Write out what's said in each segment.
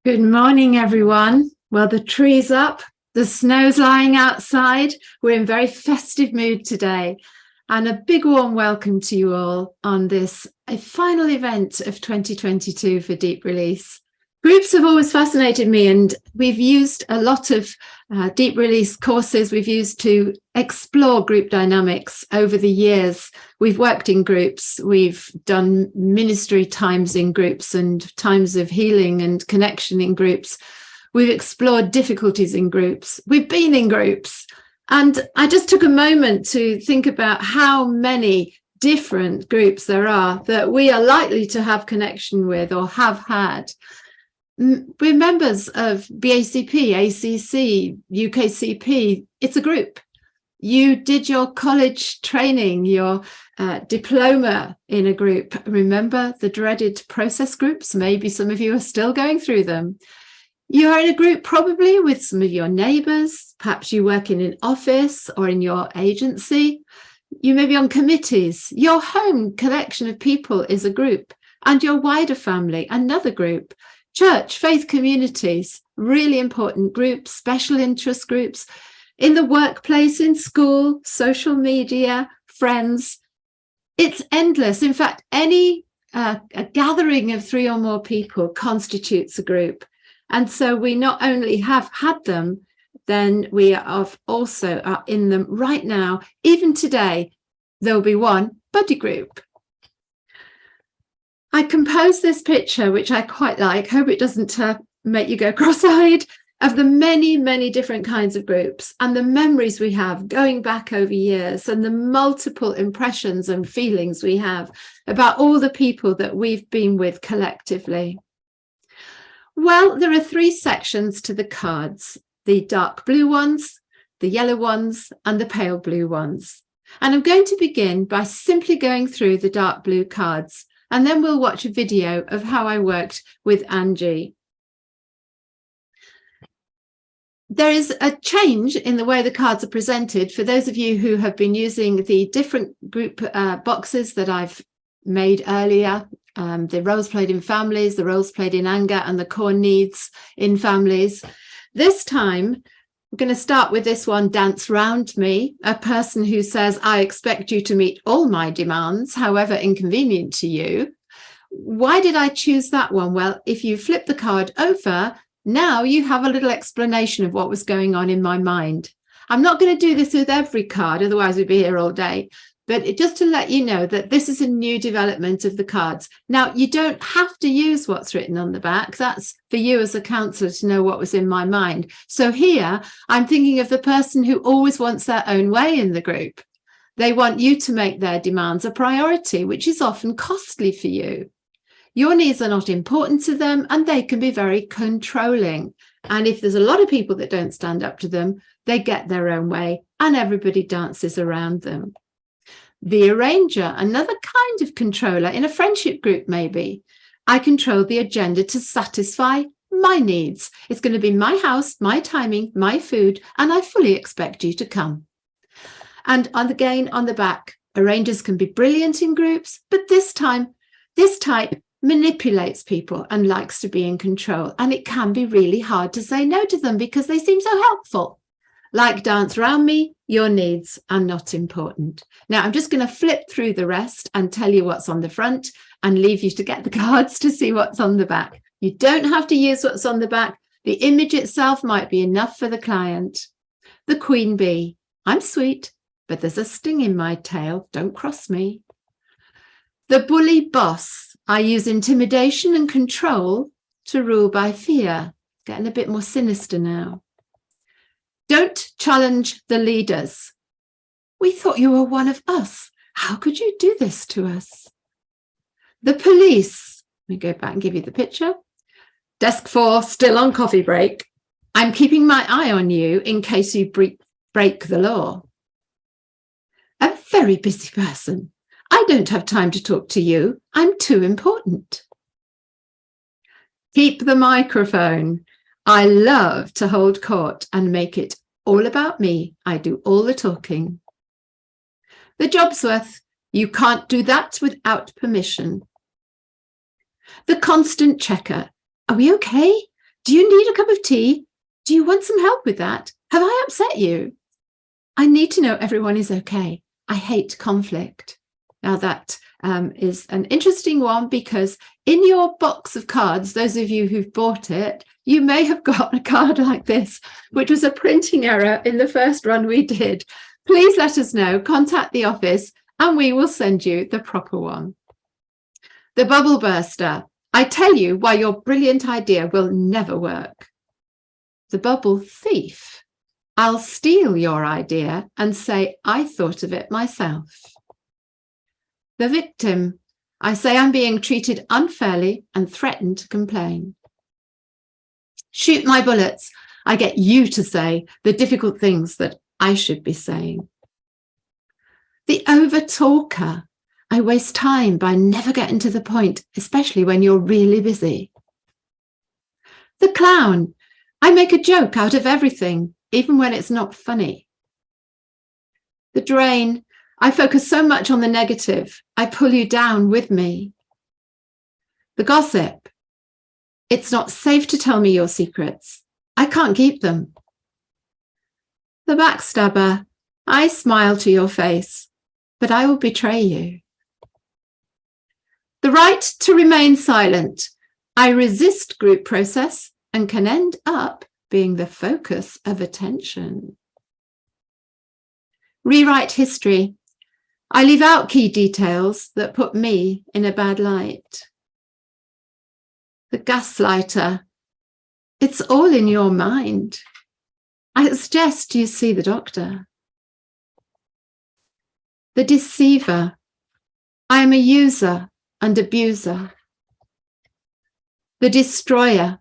Good morning, everyone. Well, the tree's up, the snow's lying outside. We're in very festive mood today. And a big warm welcome to you all on this a final event of 2022 for Deep Release. Groups have always fascinated me, and we've used a lot of Deep Release courses we've used to explore group dynamics over the years. We've worked in groups, we've done ministry times in groups and times of healing and connection in groups. We've explored difficulties in groups. We've been in groups. And I just took a moment to think about how many different groups there are that we are likely to have connection with or have had. We're members of BACP, ACC, UKCP. It's a group. You did your college training, your diploma in a group. Remember the dreaded process groups? Maybe some of you are still going through them. You are in a group probably with some of your neighbours. Perhaps you work in an office or in your agency. You may be on committees. Your home collection of people is a group, and your wider family, another group. Church, faith communities, really important groups, special interest groups, in the workplace, in school, social media, friends. It's endless. In fact, any a gathering of 3 or more people constitutes a group. And so we not only have had them, then we are also in them right now. Even today, there'll be one buddy group. I composed this picture, which I quite like. Hope it doesn't make you go cross-eyed, of the many, many different kinds of groups and the memories we have going back over years and the multiple impressions and feelings we have about all the people that we've been with collectively. Well, there are 3 sections to the cards: the dark blue ones, the yellow ones, and the pale blue ones. And I'm going to begin by simply going through the dark blue cards, and then we'll watch a video of how I worked with Angie. There is a change in the way the cards are presented. For those of you who have been using the different group boxes that I've made earlier, the roles played in families, the roles played in anger, and the core needs in families. This time, we're going to start with this one, Dance Round Me, a person who says, I expect you to meet all my demands, however inconvenient to you. Why did I choose that one? Well, if you flip the card over, now you have a little explanation of what was going on in my mind. I'm not going to do this with every card, otherwise we'd be here all day. But just to let you know that this is a new development of the cards. Now, you don't have to use what's written on the back. That's for you as a counsellor to know what was in my mind. So here, I'm thinking of the person who always wants their own way in the group. They want you to make their demands a priority, which is often costly for you. Your needs are not important to them, and they can be very controlling. And if there's a lot of people that don't stand up to them, they get their own way, and everybody dances around them. The arranger, another kind of controller in a friendship group, maybe. I control the agenda to satisfy my needs. It's going to be my house, my timing, my food, and I fully expect you to come. And again, on the back, arrangers can be brilliant in groups, but this type manipulates people and likes to be in control. And it can be really hard to say no to them because they seem so helpful. Like Dance Round Me, your needs are not important. Now, I'm just going to flip through the rest and tell you what's on the front and leave you to get the cards to see what's on the back. You don't have to use what's on the back. The image itself might be enough for the client. The Queen Bee. I'm sweet, but there's a sting in my tail. Don't cross me. The Bully Boss. I use intimidation and control to rule by fear. Getting a bit more sinister now. Don't challenge the leaders. We thought you were one of us. How could you do this to us? The Police. Let me go back and give you the picture. Desk 4, still on coffee break. I'm keeping my eye on you in case you break the law. A very busy person. I don't have time to talk to you. I'm too important. Keep the microphone. I love to hold court and make it all about me. I do all the talking. The Jobsworth. You can't do that without permission. The constant checker. Are we okay? Do you need a cup of tea? Do you want some help with that? Have I upset you? I need to know everyone is okay. I hate conflict. Now that is an interesting one, because in your box of cards, those of you who've bought it, you may have got a card like this, which was a printing error in the first run we did. Please let us know, contact the office, and we will send you the proper one. The bubble burster. I tell you why your brilliant idea will never work. The bubble thief. I'll steal your idea and say I thought of it myself. The victim. I say I'm being treated unfairly and threaten to complain. Shoot my bullets. I get you to say the difficult things that I should be saying. The over-talker. I waste time by never getting to the point, especially when you're really busy. The clown. I make a joke out of everything, even when it's not funny. The drain. I focus so much on the negative, I pull you down with me. The gossip. It's not safe to tell me your secrets. I can't keep them. The backstabber. I smile to your face, but I will betray you. The right to remain silent. I resist group process and can end up being the focus of attention. Rewrite history. I leave out key details that put me in a bad light. The gaslighter. It's all in your mind. I suggest you see the doctor. The deceiver. I am a user and abuser. The destroyer.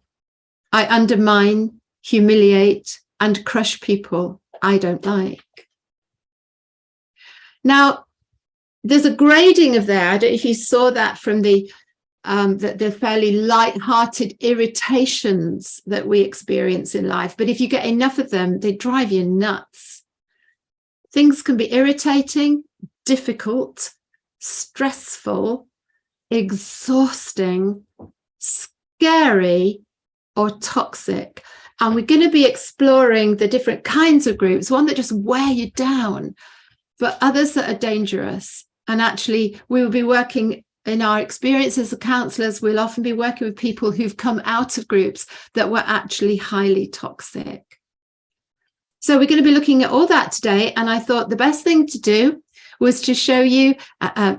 I undermine, humiliate, and crush people I don't like. Now, there's a grading of there. I don't know if you saw that from the fairly light-hearted irritations that we experience in life. But if you get enough of them, they drive you nuts. Things can be irritating, difficult, stressful, exhausting, scary, or toxic. And we're going to be exploring the different kinds of groups, one that just wear you down, but others that are dangerous. And actually, we will be working in our experience as counsellors, we'll often be working with people who've come out of groups that were actually highly toxic. So we're going to be looking at all that today. And I thought the best thing to do was to show you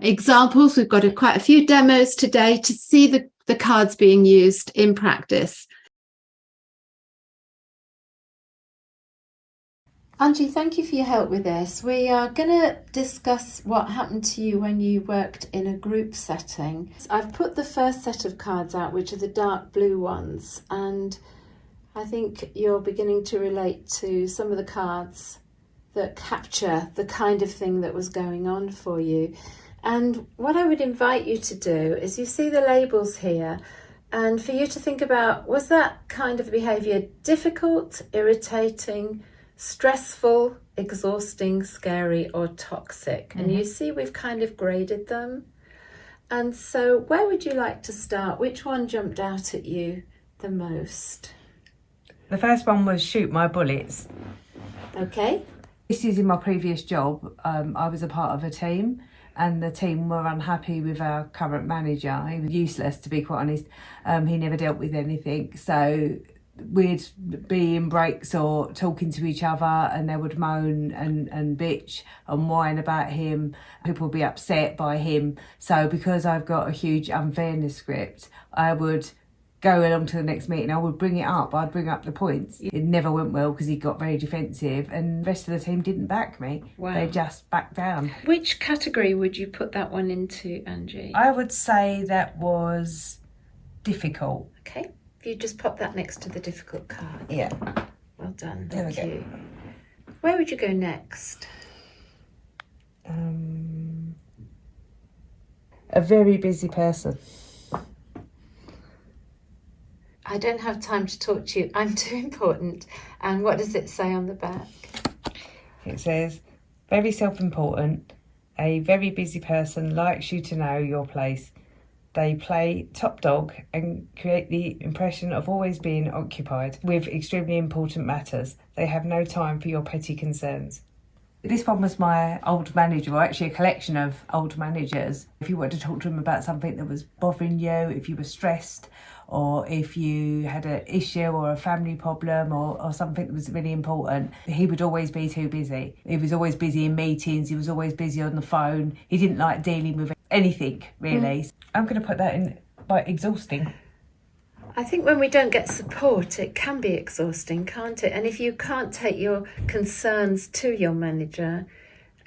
examples. We've got quite a few demos today to see the cards being used in practice. Angie, thank you for your help with this. We are going to discuss what happened to you when you worked in a group setting. I've put the first set of cards out, which are the dark blue ones, and I think you're beginning to relate to some of the cards that capture the kind of thing that was going on for you. And what I would invite you to do is, you see the labels here, and for you to think about, was that kind of behaviour difficult, irritating, stressful, exhausting, scary, or toxic? And you see we've kind of graded them. And so where would you like to start? Which one jumped out at you the most? The first one was shoot my bullets. Okay. This is in my previous job. I was a part of a team, and the team were unhappy with our current manager. He was useless, to be quite honest. He never dealt with anything. So we'd be in breaks or talking to each other, and they would moan and bitch and whine about him. People would be upset by him. So because I've got a huge unfairness script, I would go along to the next meeting. I would bring it up. I'd bring up the points. It never went well because he got very defensive, and the rest of the team didn't back me. Wow. They just backed down. Which category would you put that one into, Angie? I would say that was difficult. Okay. You just pop that next to the difficult card. Yeah. Well done. Thank you. Where would you go next? A very busy person. I don't have time to talk to you. I'm too important. And what does it say on the back? It says, very self-important, a very busy person likes you to know your place, They play top dog and create the impression of always being occupied with extremely important matters. They have no time for your petty concerns. This one was my old manager, or actually a collection of old managers. If you wanted to talk to him about something that was bothering you, if you were stressed, or if you had an issue or a family problem or something that was really important, he would always be too busy. He was always busy in meetings, he was always busy on the phone. He didn't like dealing with anything, really. I'm going to put that in by exhausting. I think when we don't get support, it can be exhausting, can't it? And if you can't take your concerns to your manager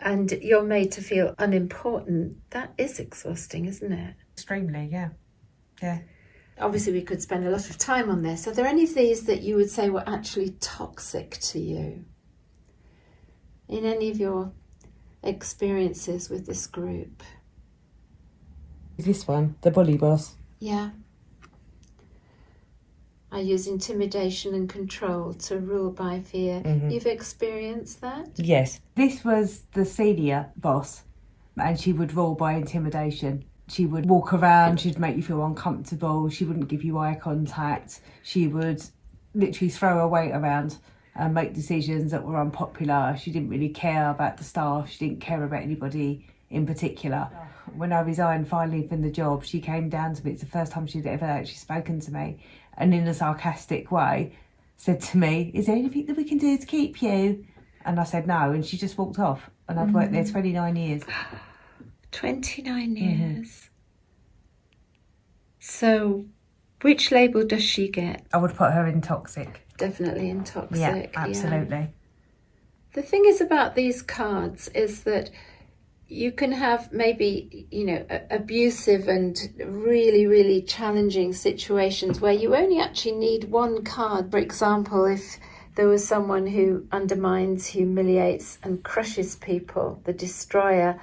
and you're made to feel unimportant, that is exhausting, isn't it? Extremely, yeah. Yeah. Obviously, we could spend a lot of time on this. Are there any of these that you would say were actually toxic to you in any of your experiences with this group? This one, the bully boss. Yeah. I use intimidation and control to rule by fear. You've experienced that? Yes. This was the senior boss, and she would rule by intimidation. She would walk around, she'd make you feel uncomfortable, she wouldn't give you eye contact, she would literally throw her weight around and make decisions that were unpopular. She didn't really care about the staff, she didn't care about anybody in particular. When I resigned finally from the job, she came down to me, it's the first time she'd ever actually spoken to me, and in a sarcastic way said to me, "Is there anything that we can do to keep you?" And I said no, and she just walked off. And I'd worked there 29 years. 29 years. So which label does she get? I would put her in toxic. Definitely in toxic. Yeah, absolutely. Yeah. The thing is about these cards is that you can have maybe, abusive and really, really challenging situations where you only actually need one card. For example, if there was someone who undermines, humiliates and crushes people, the destroyer,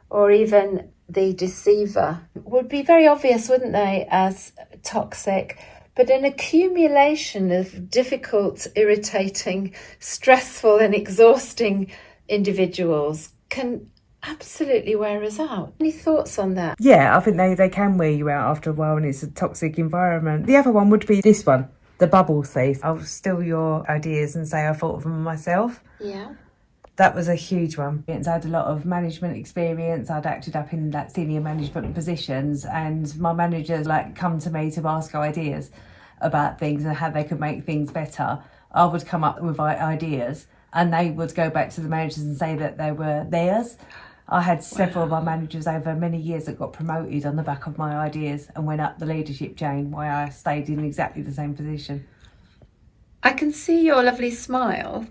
or even the deceiver, would be very obvious, wouldn't they, as toxic. But an accumulation of difficult, irritating, stressful and exhausting individuals can absolutely wear us out. Any thoughts on that? Yeah, I think they can wear you out after a while, and it's a toxic environment. The other one would be this one, the bubble thief. I'll steal your ideas and say I thought of them myself. Yeah. That was a huge one. I had a lot of management experience. I'd acted up in that senior management positions, and my managers come to me to ask ideas about things and how they could make things better. I would come up with ideas and they would go back to the managers and say that they were theirs. I had several of my managers over many years that got promoted on the back of my ideas and went up the leadership chain, while I stayed in exactly the same position. I can see your lovely smile.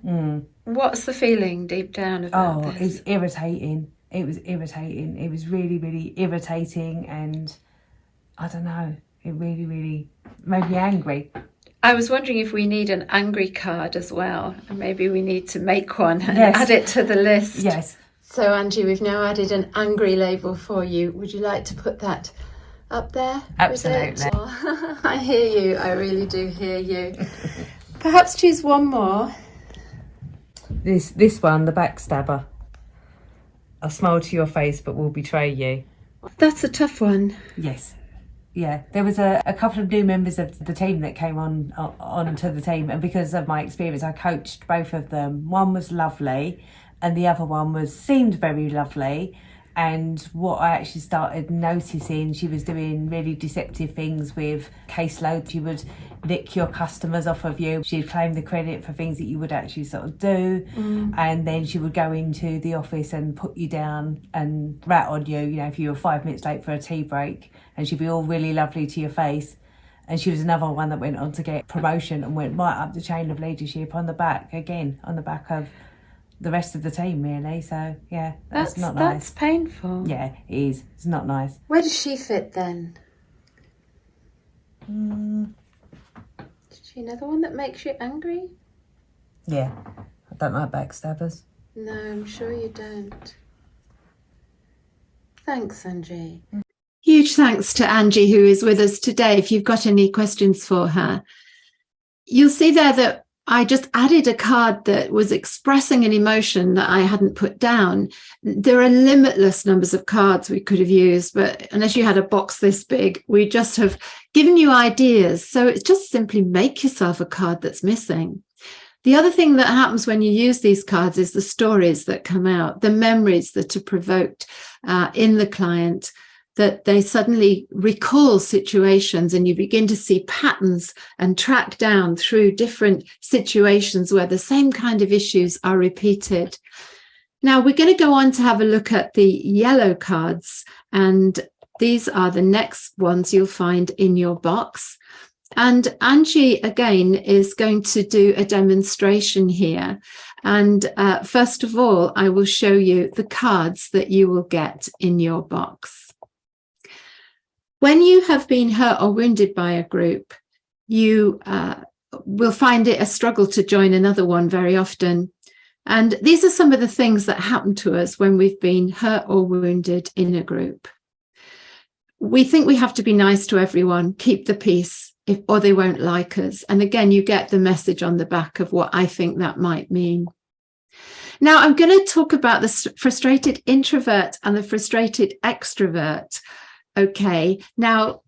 What's the feeling deep down about this? It's irritating. It was irritating. It was really, really irritating, and I don't know, it really, really made me angry. I was wondering if we need an angry card as well, and maybe we need to make one and add it to the list. Yes. So Angie, we've now added an angry label for you. Would you like to put that up there? Absolutely. I hear you. I really do hear you. Perhaps choose one more. This one, the backstabber. I'll smile to your face but will betray you. That's a tough one. Yes. Yeah, there was a couple of new members of the team that came on to the team, and because of my experience I coached both of them. One was lovely and the other one seemed very lovely, and what I actually started noticing, she was doing really deceptive things with caseload. She would nick your customers off of you. She'd claim the credit for things that you would actually sort of do, and then she would go into the office and put you down and rat on you, if you were 5 minutes late for a tea break, and she'd be all really lovely to your face. And she was another one that went on to get promotion and went right up the chain of leadership on the back of the rest of the team, really. So yeah, that's not nice. That's painful. Yeah, it is. It's not nice. Where does she fit then? Is she another one that makes you angry? Yeah, I don't like backstabbers. No, I'm sure you don't. Thanks, Angie. Huge thanks to Angie, who is with us today. If you've got any questions for her, you'll see there that I just added a card that was expressing an emotion that I hadn't put down. There are limitless numbers of cards we could have used, but unless you had a box this big, we just have given you ideas. So it's just simply make yourself a card that's missing. The other thing that happens when you use these cards is the stories that come out, the memories that are provoked in the client, that they suddenly recall situations, and you begin to see patterns and track down through different situations where the same kind of issues are repeated. Now we're going to go on to have a look at the yellow cards, and these are the next ones you'll find in your box. And Angie, again, is going to do a demonstration here. And first of all, I will show you the cards that you will get in your box. When you have been hurt or wounded by a group, you will find it a struggle to join another one very often. And these are some of the things that happen to us when we've been hurt or wounded in a group. We think we have to be nice to everyone, keep the peace, or they won't like us. And again, you get the message on the back of what I think that might mean. Now, I'm going to talk about the frustrated introvert and the frustrated extrovert. Okay, now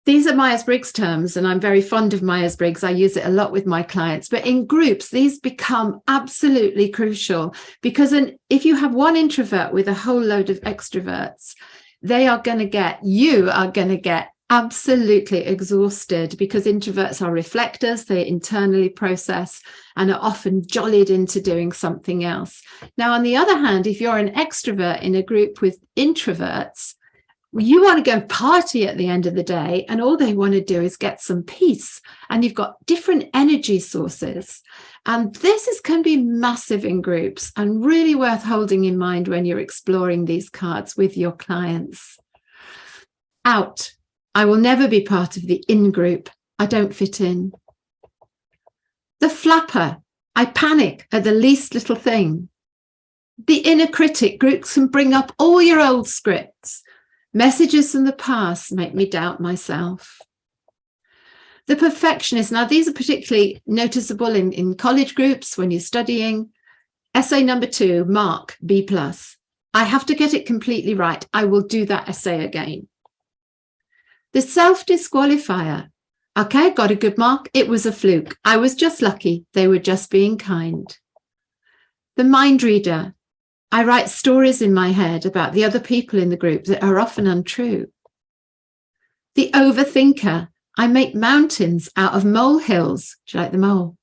these are Myers-Briggs terms, and I'm very fond of Myers-Briggs. I use it a lot with my clients, but in groups, these become absolutely crucial, because if you have one introvert with a whole load of extroverts, you are going to get absolutely exhausted, because introverts are reflectors. They internally process and are often jollied into doing something else. Now, on the other hand, if you're an extrovert in a group with introverts, you want to go party at the end of the day, and all they want to do is get some peace. And you've got different energy sources. And this can be massive in groups, and really worth holding in mind when you're exploring these cards with your clients. Out. I will never be part of the in-group. I don't fit in. The flapper. I panic at the least little thing. The inner critic. Groups can bring up all your old scripts. Messages from the past make me doubt myself. The perfectionist. Now, these are particularly noticeable in college groups when you're studying. Essay number 2, mark B+. I have to get it completely right. I will do that essay again. The self-disqualifier. Okay, got a good mark. It was a fluke. I was just lucky. They were just being kind. The mind reader. I write stories in my head about the other people in the group that are often untrue. The overthinker. I make mountains out of molehills. Do you like the mole?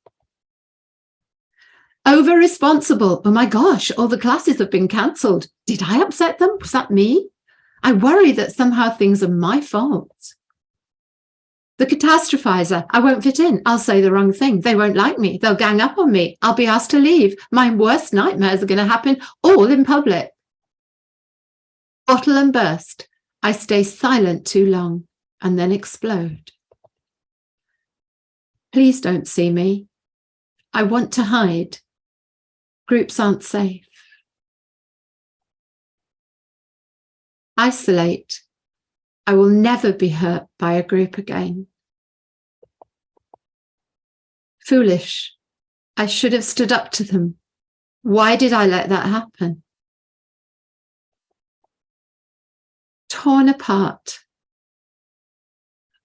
Over-responsible. Oh my gosh, all the classes have been cancelled. Did I upset them? Was that me? I worry that somehow things are my fault. The catastrophizer. I won't fit in. I'll say the wrong thing. They won't like me. They'll gang up on me. I'll be asked to leave. My worst nightmares are going to happen all in public. Bottle and burst. I stay silent too long and then explode. Please don't see me. I want to hide. Groups aren't safe. Isolate. I will never be hurt by a group again. Foolish. I should have stood up to them. Why did I let that happen? Torn apart.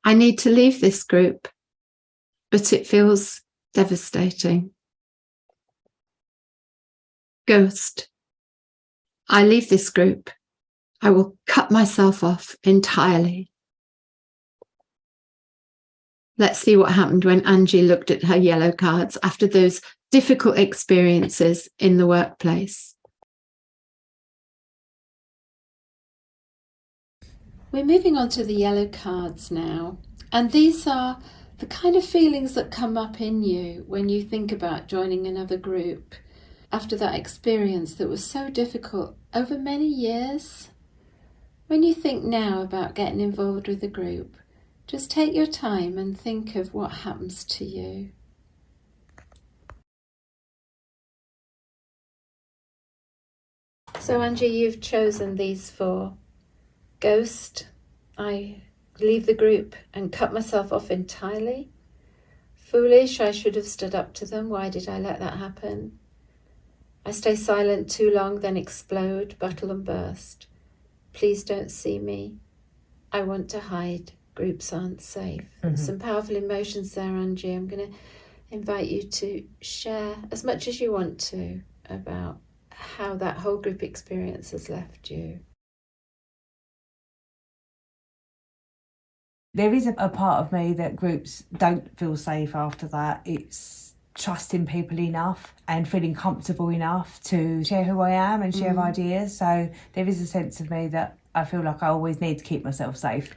I need to leave this group, but it feels devastating. Ghost. I leave this group. I will cut myself off entirely. Let's see what happened when Angie looked at her yellow cards after those difficult experiences in the workplace. We're moving on to the yellow cards now, and these are the kind of feelings that come up in you when you think about joining another group after that experience that was so difficult over many years. When you think now about getting involved with a group, just take your time and think of what happens to you. So Angie, you've chosen these 4. Ghost, I leave the group and cut myself off entirely. Foolish, I should have stood up to them. Why did I let that happen? I stay silent too long, then explode, bottle and burst. Please don't see me. I want to hide. Groups aren't safe. Some powerful emotions there, Angie. I'm going to invite you to share as much as you want to about how that whole group experience has left you. There is a part of me that groups don't feel safe after that. It's trusting people enough and feeling comfortable enough to share who I am and share ideas. So there is a sense of me that I feel like I always need to keep myself safe.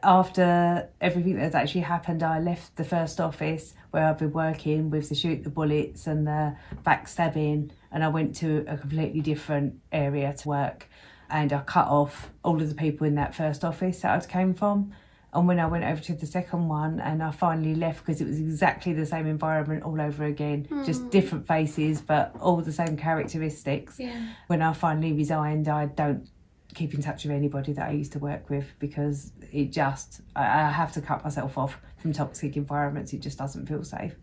After everything that's actually happened, I left the first office where I've been working with the shoot the bullets and the backstabbing, and I went to a completely different area to work, and I cut off all of the people in that first office that I came from. And when I went over to the second one and I finally left, because it was exactly the same environment all over again, just different faces but all the same characteristics. When I finally resigned, I don't keep in touch with anybody that I used to work with, because it just, I have to cut myself off from toxic environments. It just doesn't feel safe.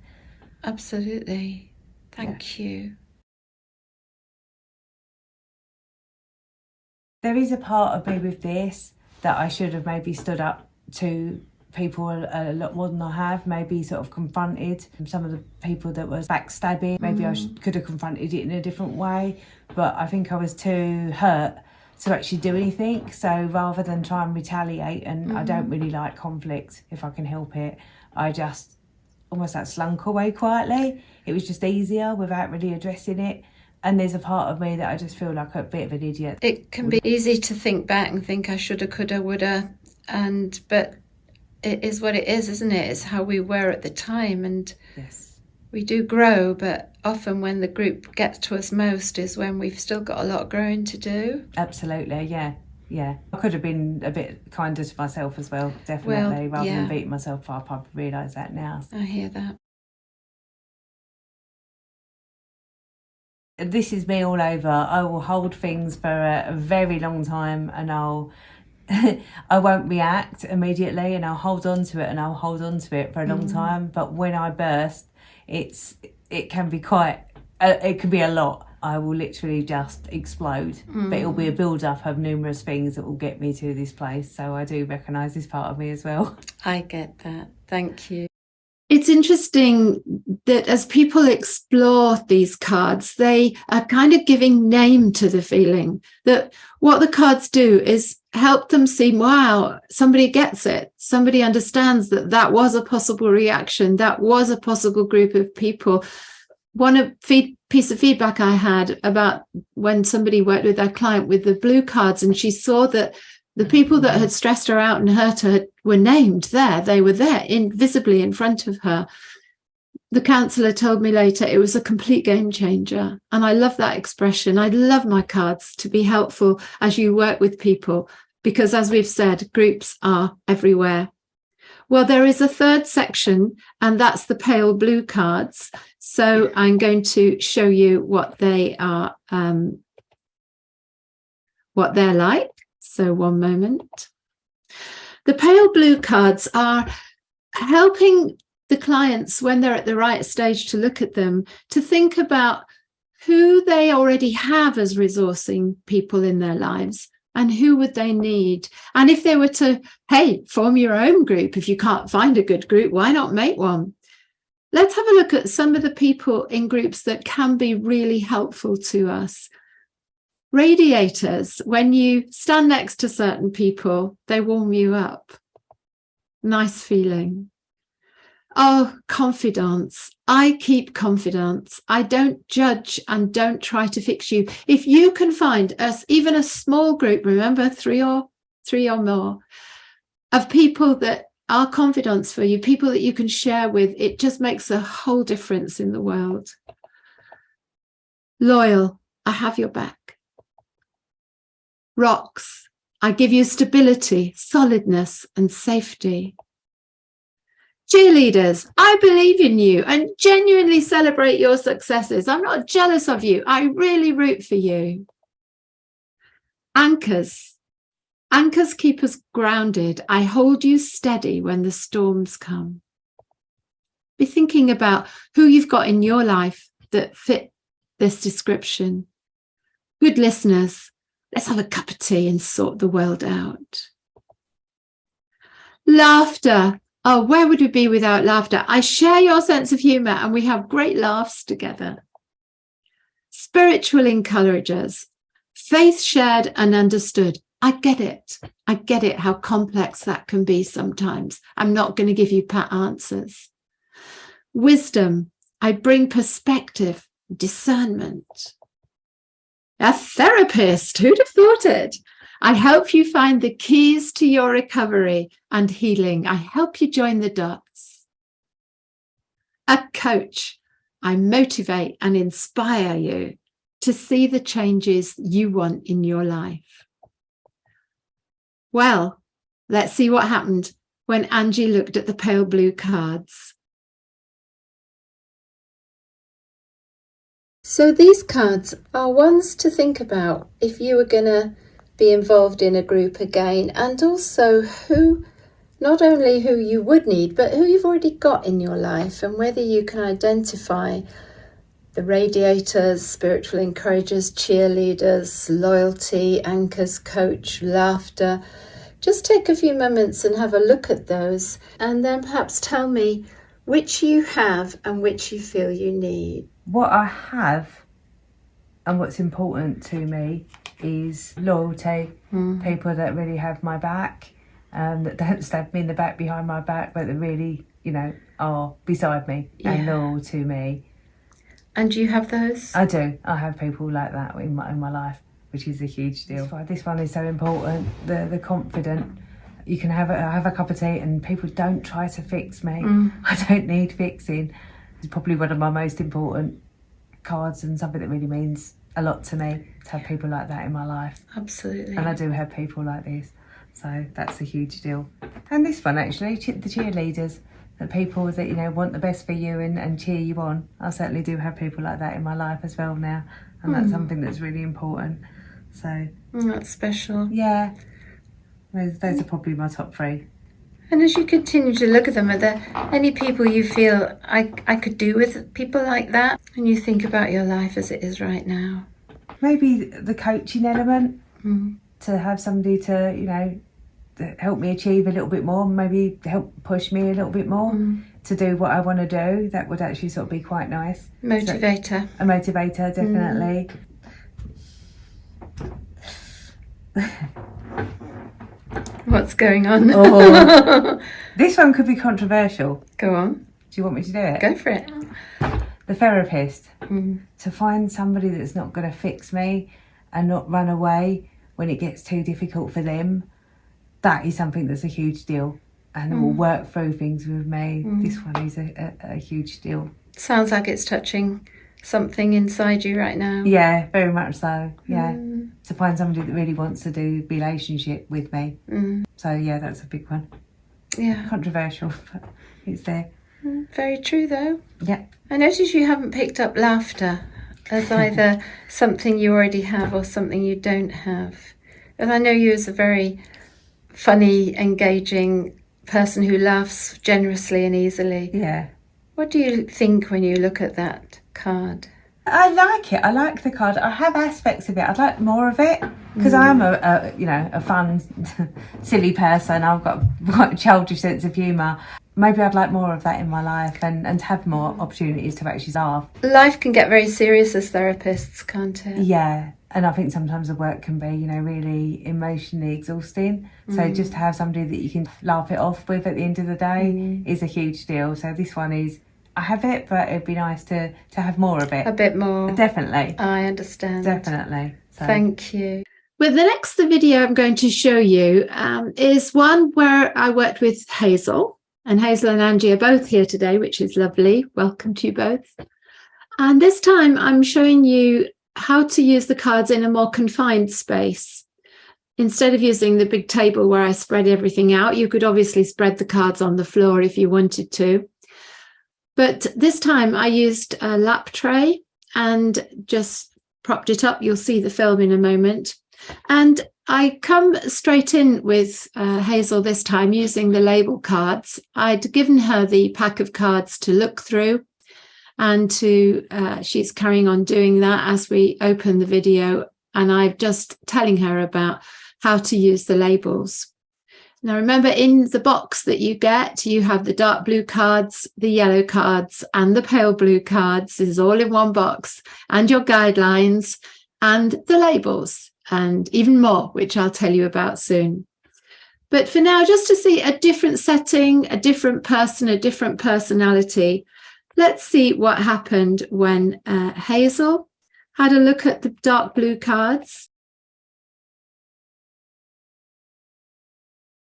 Absolutely. Thank you. There is a part of me with this that I should have maybe stood up to people a lot more than I have, maybe sort of confronted some of the people that was backstabbing. Maybe I could have confronted it in a different way, but I think I was too hurt to actually do anything. So rather than try and retaliate, and I don't really like conflict if I can help it, I just almost like slunk away quietly. It was just easier without really addressing it. And there's a part of me that I just feel like a bit of an idiot. It can be easy to think back and think I shoulda, coulda, woulda, but it is what it is, isn't it? It's how we were at the time, and yes, we do grow, but often when the group gets to us most is when we've still got a lot of growing to do. Absolutely, yeah. I could have been a bit kinder to myself as well, definitely, rather than beating myself up. I've realised that now. I hear that. This is me all over. I will hold things for a very long time, and I won't react immediately, and I'll hold on to it, and I'll hold on to it for a long time. But when I burst, it can be it can be a lot. I will literally just explode, but it'll be a build-up of numerous things that will get me to this place. So I do recognise this part of me as well. I get that. Thank you. It's interesting that as people explore these cards, they are kind of giving name to the feeling. That what the cards do is help them see, wow, somebody gets it. Somebody understands that was a possible reaction. That was a possible group of people. One piece of feedback I had about when somebody worked with their client with the blue cards, and she saw that the people that had stressed her out and hurt her were named there. They were there visibly in front of her. The counsellor told me later it was a complete game changer. And I love that expression. I love my cards to be helpful as you work with people, because as we've said, groups are everywhere. Well, there is a third section, and that's the pale blue cards. So I'm going to show you what they are, what they're like. So one moment. The pale blue cards are helping the clients, when they're at the right stage to look at them, to think about who they already have as resourcing people in their lives and who would they need. And if they were to, hey, form your own group, if you can't find a good group, why not make one? Let's have a look at some of the people in groups that can be really helpful to us. Radiators, when you stand next to certain people, they warm you up. Nice feeling. Oh, confidants. I keep confidants. I don't judge and don't try to fix you. If you can find us, even a small group, remember three or more, of people that are confidants for you, people that you can share with, it just makes a whole difference in the world. Loyal. I have your back. Rocks, I give you stability, solidness, and safety. Cheerleaders, I believe in you and genuinely celebrate your successes. I'm not jealous of you. I really root for you. Anchors, Anchors keep us grounded. I hold you steady when the storms come. Be thinking about who you've got in your life that fit this description. Good listeners, let's have a cup of tea and sort the world out. Laughter. Oh, where would we be without laughter? I share your sense of humour and we have great laughs together. Spiritual encouragers. Faith shared and understood. I get it. I get it, how complex that can be sometimes. I'm not going to give you pat answers. Wisdom. I bring perspective, discernment. A therapist. Who'd have thought it? I help you find the keys to your recovery and healing. I help you join the dots. A coach. I motivate and inspire you to see the changes you want in your life. Well, let's see what happened when Angie looked at the pale blue cards. So these cards are ones to think about if you were going to be involved in a group again, and also not only who you would need, but who you've already got in your life, and whether you can identify the radiators, spiritual encouragers, cheerleaders, loyalty, anchors, coach, laughter. Just take a few moments and have a look at those, and then perhaps tell me which you have and which you feel you need. What I have and what's important to me is loyalty, people that really have my back, that don't stab me in the back behind my back, but that really, are beside me and loyal to me. And do you have those? I do. I have people like that in my life, which is a huge deal. This one is so important. The confident. You can have a cup of tea and people don't try to fix me. I don't need fixing. It's probably one of my most important cards and something that really means a lot to me, to have people like that in my life. Absolutely. And I do have people like this, so that's a huge deal. And this one actually, the cheerleaders, the people that want the best for you and cheer you on. I certainly do have people like that in my life as well now, and that's something that's really important. So that's special. Yeah, those are probably my top three. And as you continue to look at them, are there any people you feel I could do with people like that? And you think about your life as it is right now? Maybe the coaching element, to have somebody to, to help me achieve a little bit more, maybe help push me a little bit more to do what I want to do. That would actually sort of be quite nice. Motivator. So, a motivator, definitely. What's going on? This one could be controversial. Go on. Do you want me to do it? Go for it. The therapist. To find somebody that's not going to fix me and not run away when it gets too difficult for them, that is something that's a huge deal, and will work through things with me. This one is a huge deal. Sounds like it's touching something inside you right now. Yeah, very much so. Yeah, to find somebody that really wants to do relationship with me. So yeah, that's a big one. Yeah, controversial, but it's there. Very true though. Yeah. I notice you haven't picked up laughter as either something you already have or something you don't have. And I know you as a very funny, engaging person who laughs generously and easily. Yeah. What do you think when you look at that card? I like it. I like the card. I have aspects of it. I'd like more of it, because I am a fun, silly person. I've got quite a childish sense of humour. Maybe I'd like more of that in my life, and have more opportunities to actually laugh. Life can get very serious as therapists, can't it? Yeah. And I think sometimes the work can be, really emotionally exhausting. So just to have somebody that you can laugh it off with at the end of the day is a huge deal. So this one is, I have it, but it'd be nice to have more of it. A bit more. Definitely. I understand. Definitely. So. Thank you. Well, the next video I'm going to show you is one where I worked with Hazel. And Hazel and Angie are both here today, which is lovely. Welcome to you both. And this time I'm showing you how to use the cards in a more confined space. Instead of using the big table where I spread everything out, you could obviously spread the cards on the floor if you wanted to. But this time I used a lap tray and just propped it up. You'll see the film in a moment. And I come straight in with Hazel this time using the label cards. I'd given her the pack of cards to look through, and she's carrying on doing that as we open the video, and I'm just telling her about how to use the labels. Now, remember, in the box that you get, you have the dark blue cards, the yellow cards, and the pale blue cards. This is all in one box, and your guidelines and the labels, and even more, which I'll tell you about soon. But for now, just to see a different setting, a different person, a different personality, let's see what happened when Hazel had a look at the dark blue cards.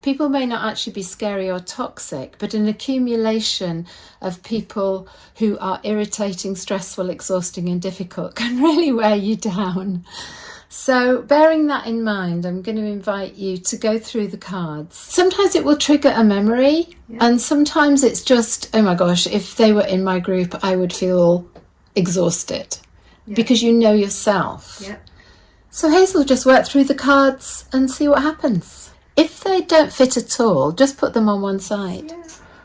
People may not actually be scary or toxic, but an accumulation of people who are irritating, stressful, exhausting, and difficult can really wear you down. So bearing that in mind, I'm going to invite you to go through the cards. Sometimes it will trigger a memory, and sometimes it's just, oh my gosh, if they were in my group, I would feel exhausted because you know yourself. So Hazel, just work through the cards and see what happens. If they don't fit at all, just put them on one side.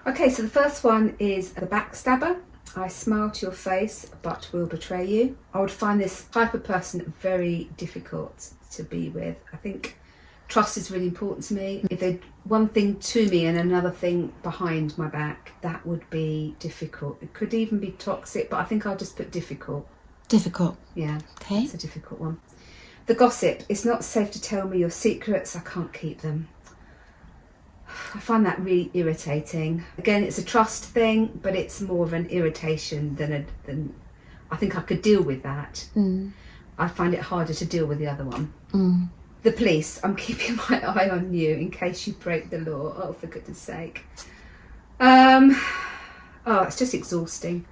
Okay, so the first one is the backstabber. I smile to your face, but will betray you. I would find this type of person very difficult to be with. I think trust is really important to me. If they're one thing to me and another thing behind my back, that would be difficult. It could even be toxic, but I think I'll just put difficult. Difficult. Yeah, okay. It's a difficult one. The gossip. It's not safe to tell me your secrets. I can't keep them. I find that really irritating. Again, it's a trust thing, but it's more of an irritation than I think I could deal with that. I find it harder to deal with the other one. The police. I'm keeping my eye on you in case you break the law. Oh, for goodness sake. It's just exhausting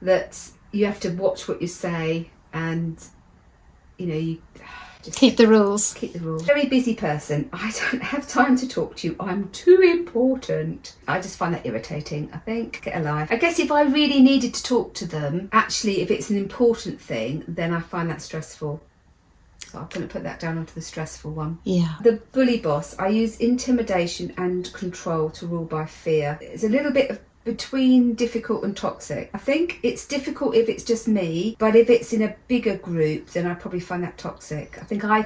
that you have to watch what you say, and you just keep the rules. Very busy person. I don't have time to talk to you. I'm too important. I just find that irritating. I think, get a life. I guess if I really needed to talk to them, actually, if it's an important thing, then I find that stressful. So I'm going to put that down onto the stressful one. The bully boss. I use intimidation and control to rule by fear. It's a little bit of between difficult and toxic. I think it's difficult if it's just me, but if it's in a bigger group, then I probably find that toxic. I think I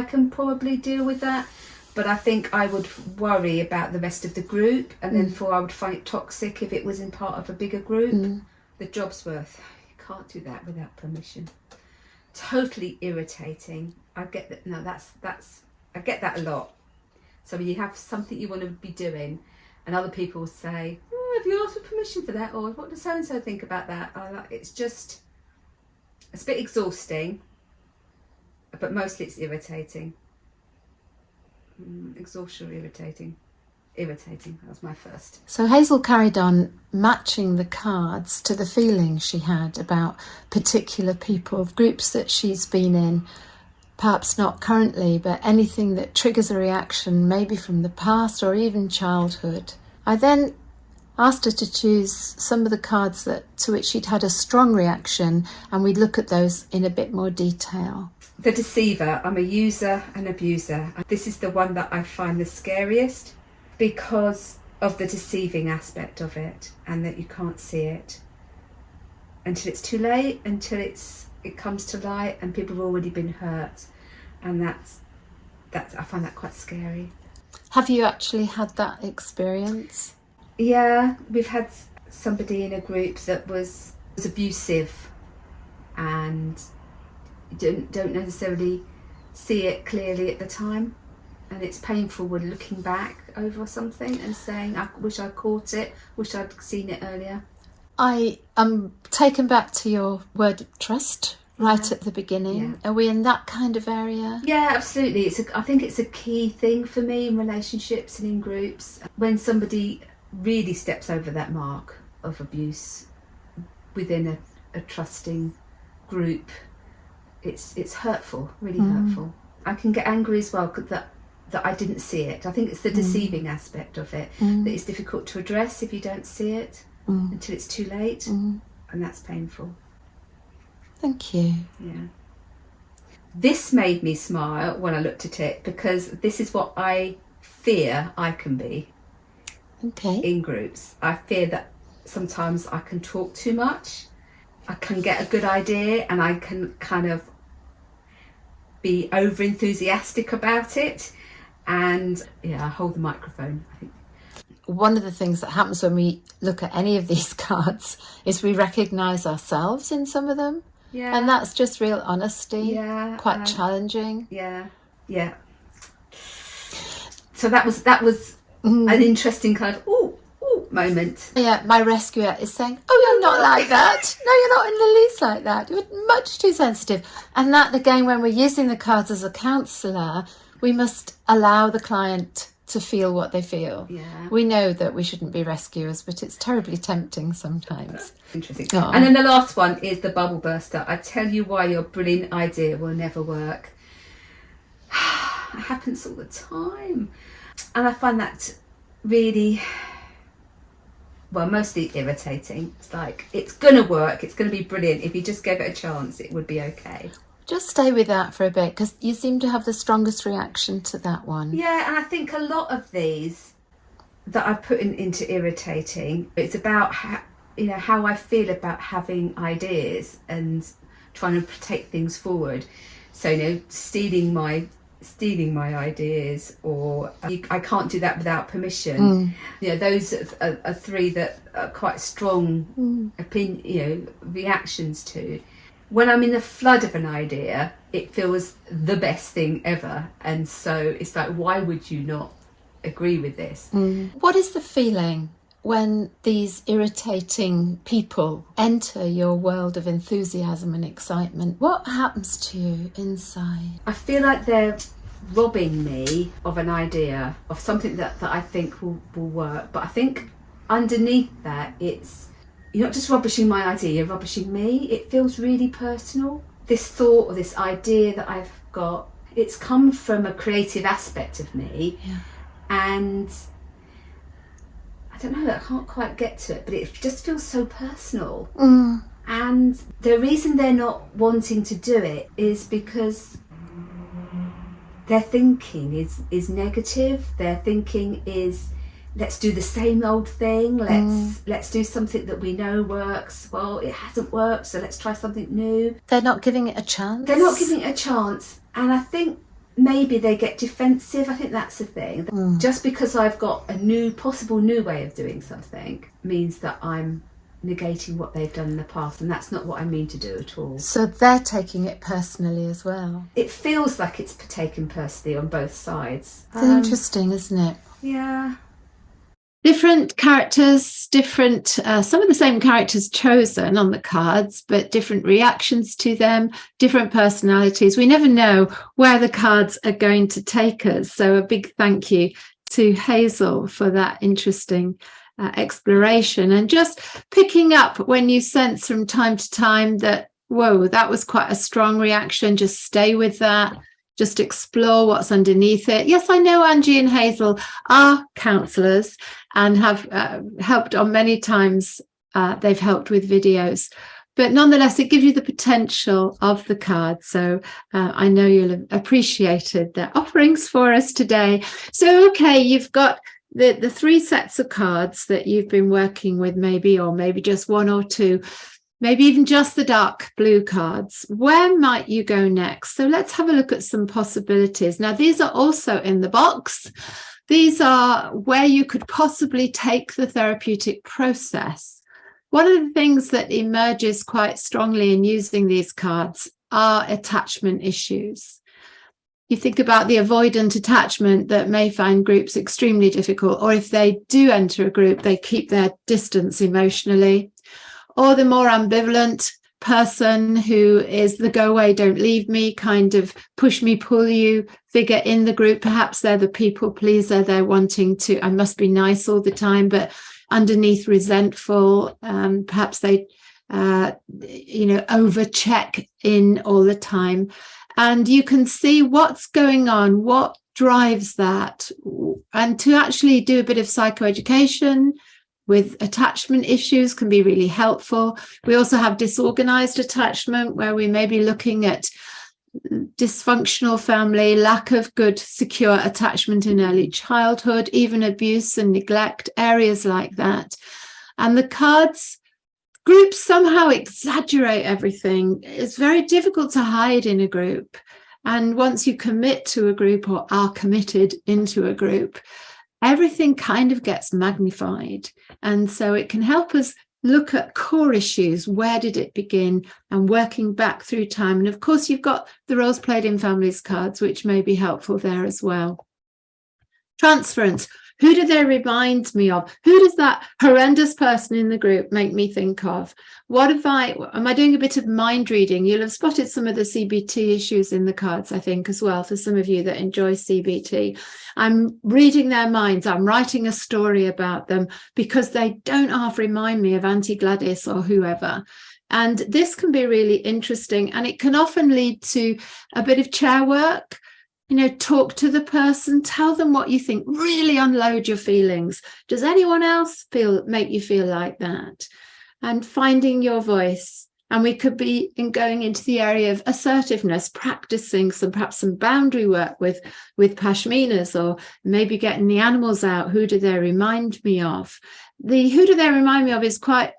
can probably deal with that, but I think I would worry about the rest of the group, and then I would find it toxic if it was in part of a bigger group. The job's worth. You can't do that without permission. Totally irritating. I get that. No, that's I get that a lot. So when you have something you want to be doing, and other people say, have you asked for permission for that? Or what does so-and-so think about that? It's a bit exhausting, but mostly it's irritating. Exhaustion or irritating? Irritating, that was my first. So Hazel carried on matching the cards to the feelings she had about particular people, groups that she's been in, perhaps not currently, but anything that triggers a reaction, maybe from the past or even childhood. I then asked her to choose some of the cards to which she'd had a strong reaction, and we'd look at those in a bit more detail. The deceiver. I'm a user and abuser. This is the one that I find the scariest because of the deceiving aspect of it, and that you can't see it until it's too late, until it comes to light and people have already been hurt, and that's I find that quite scary. Have you actually had that experience? Yeah, we've had somebody in a group that was abusive, and don't necessarily see it clearly at the time, and it's painful when looking back over something and saying, I wish I'd caught it, wish I'd seen it earlier. I am taken back to your word trust right at the beginning. Are we in that kind of area? Yeah, absolutely. I think it's a key thing for me in relationships and in groups. When somebody really steps over that mark of abuse within a trusting group, it's hurtful, really hurtful. I can get angry as well that I didn't see it. I think it's the deceiving aspect of it that is difficult to address if you don't see it until it's too late, and that's painful. Thank you. Yeah. This made me smile when I looked at it, because this is what I fear I can be in groups. I fear that sometimes I can talk too much. I can get a good idea and I can kind of be over enthusiastic about it, and I hold the microphone, I think. One of the things that happens when we look at any of these cards is we recognise ourselves in some of them. Yeah. And that's just real honesty. Yeah. Quite challenging. Yeah. Yeah. So that was an interesting kind of moment. Yeah, my rescuer is saying, "Oh, you're not like that. No, you're not in the least like that. You're much too sensitive." And that, again, when we're using the cards as a counsellor, we must allow the client to feel what they feel. Yeah. We know that we shouldn't be rescuers, but it's terribly tempting sometimes. Interesting. Oh. And then the last one is the bubble burster. I tell you why your brilliant idea will never work. It happens all the time. And I find that really, well, mostly irritating. It's like, it's going to work, it's going to be brilliant. If you just gave it a chance, it would be okay. Just stay with that for a bit, because you seem to have the strongest reaction to that one. Yeah, and I think a lot of these that I put into irritating, it's about how I feel about having ideas and trying to take things forward. So, stealing my ideas, or I can't do that without permission. Those are three that are quite strong reactions to. When I'm in the flood of an idea, it feels the best thing ever, and so it's like, why would you not agree with this? What is the feeling when these irritating people enter your world of enthusiasm and excitement? What happens to you inside? I feel like they're robbing me of an idea, of something that I think will work. But I think underneath that, you're not just rubbishing my idea, you're rubbishing me. It feels really personal. This thought or this idea that I've got, it's come from a creative aspect of me. Yeah. And I don't know, I can't quite get to it, but it just feels so personal. And the reason they're not wanting to do it is because their thinking is negative. Their thinking is, let's do the same old thing. Let's do something that we know works. Well, it hasn't worked, so let's try something new. They're not giving it a chance. They're not giving it a chance. And I think maybe they get defensive. I think that's the thing. Just because I've got a possible new way of doing something means that I'm negating what they've done in the past, and that's not what I mean to do at all. So they're taking it personally as well. It feels like it's taken personally on both sides. It's interesting, isn't it? Yeah. Different characters, some of the same characters chosen on the cards, but different reactions to them, different personalities. We never know where the cards are going to take us. So a big thank you to Hazel for that interesting exploration, and just picking up when you sense from time to time that, whoa, that was quite a strong reaction. Just stay with that. Just explore what's underneath it. Yes, I know Angie and Hazel are counsellors and have helped on many times. They've helped with videos. But nonetheless, it gives you the potential of the card. So I know you'll have appreciated their offerings for us today. So, okay, you've got the three sets of cards that you've been working with, or maybe just one or two. Maybe even just the dark blue cards. Where might you go next? So let's have a look at some possibilities. Now, these are also in the box. These are where you could possibly take the therapeutic process. One of the things that emerges quite strongly in using these cards are attachment issues. You think about the avoidant attachment that may find groups extremely difficult, or if they do enter a group, they keep their distance emotionally. Or the more ambivalent person who is the go away, don't leave me, kind of push me, pull you figure in the group. Perhaps they're the people pleaser. They're wanting to, I must be nice all the time, but underneath resentful. Perhaps they, over check in all the time. And you can see what's going on, what drives that. And to actually do a bit of psychoeducation with attachment issues can be really helpful. We also have disorganized attachment, where we may be looking at dysfunctional family, lack of good, secure attachment in early childhood, even abuse and neglect, areas like that. And the cards groups somehow exaggerate everything. It's very difficult to hide in a group. And once you commit to a group or are committed into a group, everything kind of gets magnified. And so it can help us look at core issues. Where did it begin? And working back through time. And of course, you've got the roles played in families cards, which may be helpful there as well. Transference. Who do they remind me of? Who does that horrendous person in the group make me think of? Am I doing a bit of mind reading? You'll have spotted some of the CBT issues in the cards, I think, as well, for some of you that enjoy CBT. I'm reading their minds. I'm writing a story about them because they don't half remind me of Auntie Gladys or whoever. And this can be really interesting, and it can often lead to a bit of chair work. Talk to the person, tell them what you think, really unload your feelings. Does anyone else make you feel like that? And finding your voice. And we could be going into the area of assertiveness, practicing perhaps some boundary work with pashminas, or maybe getting the animals out. Who do they remind me of? The who do they remind me of is quite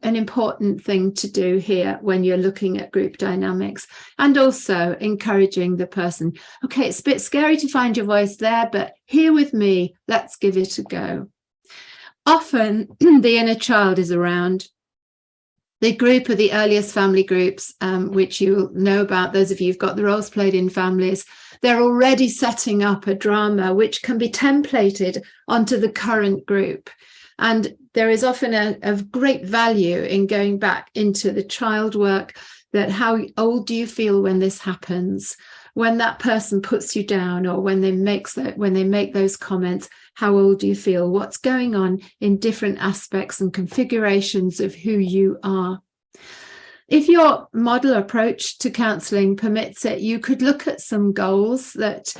an important thing to do here when you're looking at group dynamics, and also encouraging the person. Okay, it's a bit scary to find your voice there, but here with me, let's give it a go. Often the inner child is around. The group are the earliest family groups, which you'll know about, those of you who've got the roles played in families. They're already setting up a drama which can be templated onto the current group. And there is often a great value in going back into the child work, that how old do you feel when this happens? When that person puts you down, or when they make those comments, how old do you feel? What's going on in different aspects and configurations of who you are? If your model approach to counselling permits it, you could look at some goals that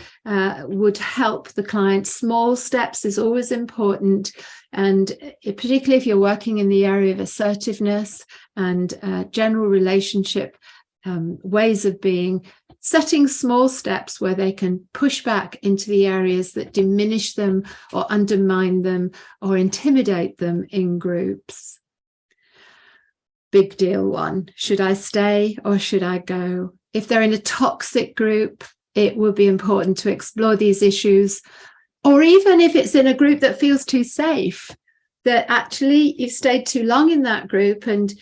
would help the client. Small steps is always important, and particularly if you're working in the area of assertiveness and general relationship ways of being, setting small steps where they can push back into the areas that diminish them or undermine them or intimidate them in groups. Big deal one. Should I stay or should I go? If they're in a toxic group, it would be important to explore these issues. Or even if it's in a group that feels too safe, that actually you've stayed too long in that group, and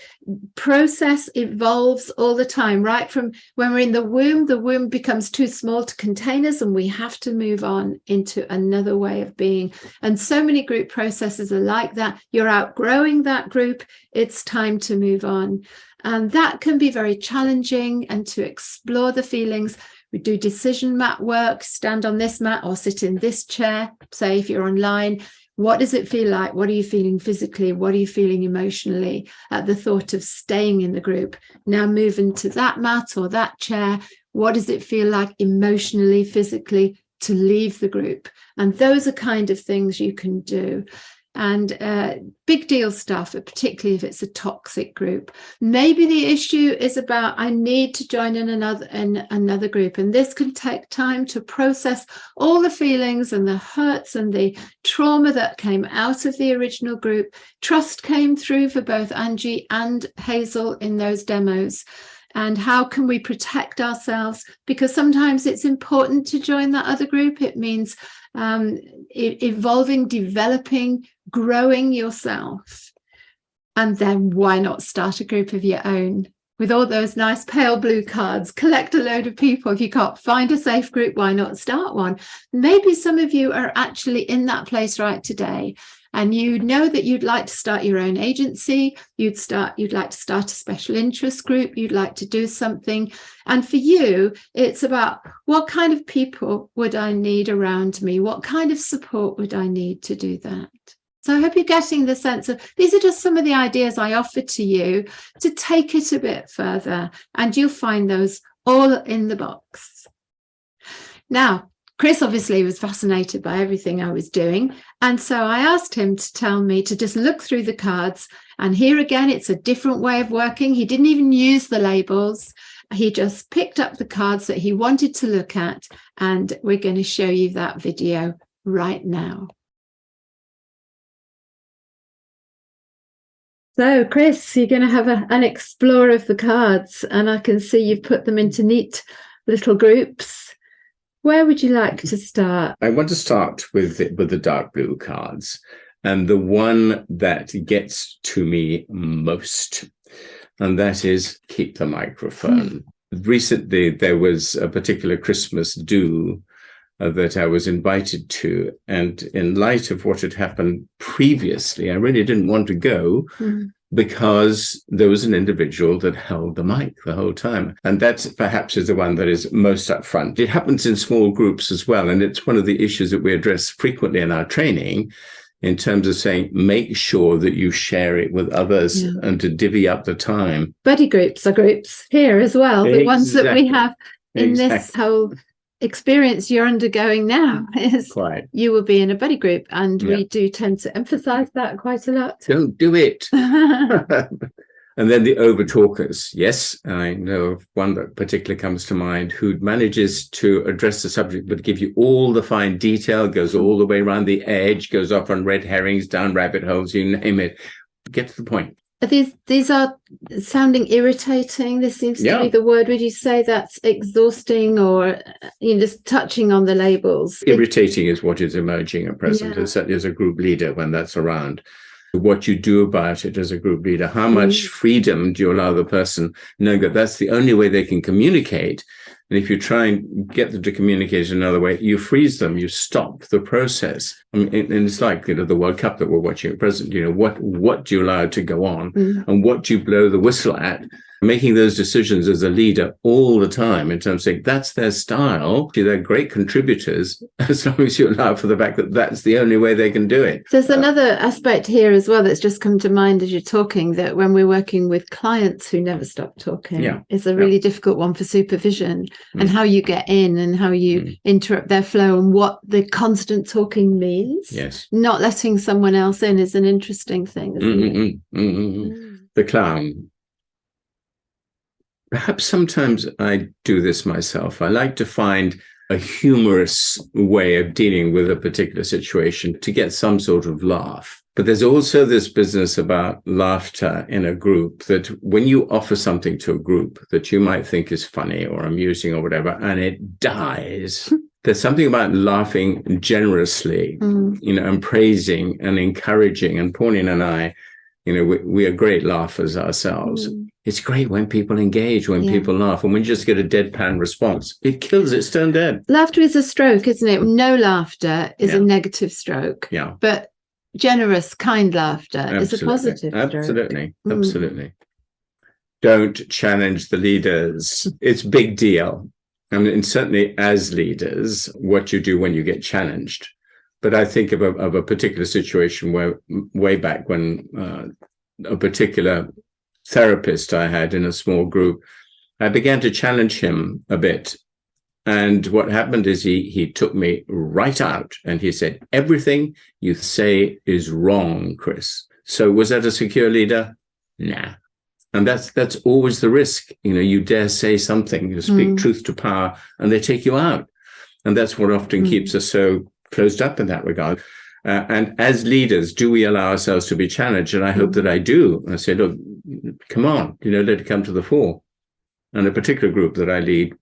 process evolves all the time. Right from when we're in the womb becomes too small to contain us, and we have to move on into another way of being. And so many group processes are like that. You're outgrowing that group. It's time to move on. And that can be very challenging, and to explore the feelings. We do decision mat work, stand on this mat or sit in this chair. Say if you're online, what does it feel like? What are you feeling physically? What are you feeling emotionally at the thought of staying in the group? Now move into that mat or that chair. What does it feel like emotionally, physically to leave the group? And those are kind of things you can do. And big deal stuff, particularly if it's a toxic group. Maybe the issue is about, I need to join in another group, and this can take time to process all the feelings and the hurts and the trauma that came out of the original group. Trust came through for both Angie and Hazel in those demos. And how can we protect ourselves? Because sometimes it's important to join that other group. It means evolving, developing, growing yourself. And then why not start a group of your own? With all those nice pale blue cards, collect a load of people. If you can't find a safe group, why not start one? Maybe some of you are actually in that place right today, and you know that you'd like to start your own agency, you'd like to start a special interest group, you'd like to do something. And for you, it's about, what kind of people would I need around me? What kind of support would I need to do that? So I hope you're getting the sense of, these are just some of the ideas I offer to you to take it a bit further, and you'll find those all in the box. Now, Chris obviously was fascinated by everything I was doing, and so I asked him to tell me to just look through the cards. And here again, it's a different way of working. He didn't even use the labels. he just picked up the cards that he wanted to look at, and we're going to show you that video right now. So, Chris, you're going to have an explore of the cards, and I can see you've put them into neat little groups. Where would you like to start? I want to start with the dark blue cards, and the one that gets to me most, and that is keep the microphone. Recently, there was a particular Christmas do that I was invited to, and in light of what had happened previously, I really didn't want to go because there was an individual that held the mic the whole time, and that perhaps is the one that is most upfront. It happens in small groups as well, and it's one of the issues that we address frequently in our training, in terms of saying, make sure that you share it with others and to divvy up the time. Buddy groups are groups here as well. The ones that we have in this whole experience you're undergoing now is you will be in a buddy group, and we do tend to emphasize that quite a lot. Don't do it. And then the over talkers. Yes, I know of one that particularly comes to mind, who manages to address the subject but give you all the fine detail, goes all the way around the edge, goes off on red herrings, down rabbit holes, you name it. Get to the point. These are sounding irritating. This seems to be the word. Would you say that's exhausting, or just touching on the labels? Irritating is what is emerging at present, and certainly as a group leader when that's around. What you do about it as a group leader, how much freedom do you allow the person, knowing that that's the only way they can communicate? And if you try and get them to communicate another way, you freeze them, you stop the process. I mean, and it's like, the World Cup that we're watching at present, what do you allow to go on and what do you blow the whistle at? Making those decisions as a leader all the time in terms of saying that's their style. They're great contributors as long as you allow for the fact that that's the only way they can do it. There's another aspect here as well that's just come to mind as you're talking, that when we're working with clients who never stop talking, it's a really difficult one for supervision, and how you get in and how you interrupt their flow and what the constant talking means. Yes. Not letting someone else in is an interesting thing, isn't it? The clown. Perhaps sometimes I do this myself. I like to find a humorous way of dealing with a particular situation to get some sort of laugh. But there's also this business about laughter in a group, that when you offer something to a group that you might think is funny or amusing or whatever, and it dies, there's something about laughing generously, and praising and encouraging. And Pauline and I, we are great laughers ourselves. It's great when people engage, when people laugh, and when you just get a deadpan response, it kills it stone dead. Laughter is a stroke, isn't it? No laughter is a negative stroke. Yeah. But generous, kind laughter is a positive stroke. Absolutely. Don't challenge the leaders. It's a big deal. And certainly as leaders, what you do when you get challenged. But I think of a particular situation where way back when a particular therapist I had in a small group, I began to challenge him a bit. And what happened is he took me right out and he said, everything you say is wrong, Chris. So was that a secure leader? Nah. And that's always the risk. You dare say something, you speak truth to power, and they take you out. And that's what often keeps us so closed up in that regard. And as leaders, do we allow ourselves to be challenged? And I hope that I do. I say, look, come on, let it come to the fore. And a particular group that I lead,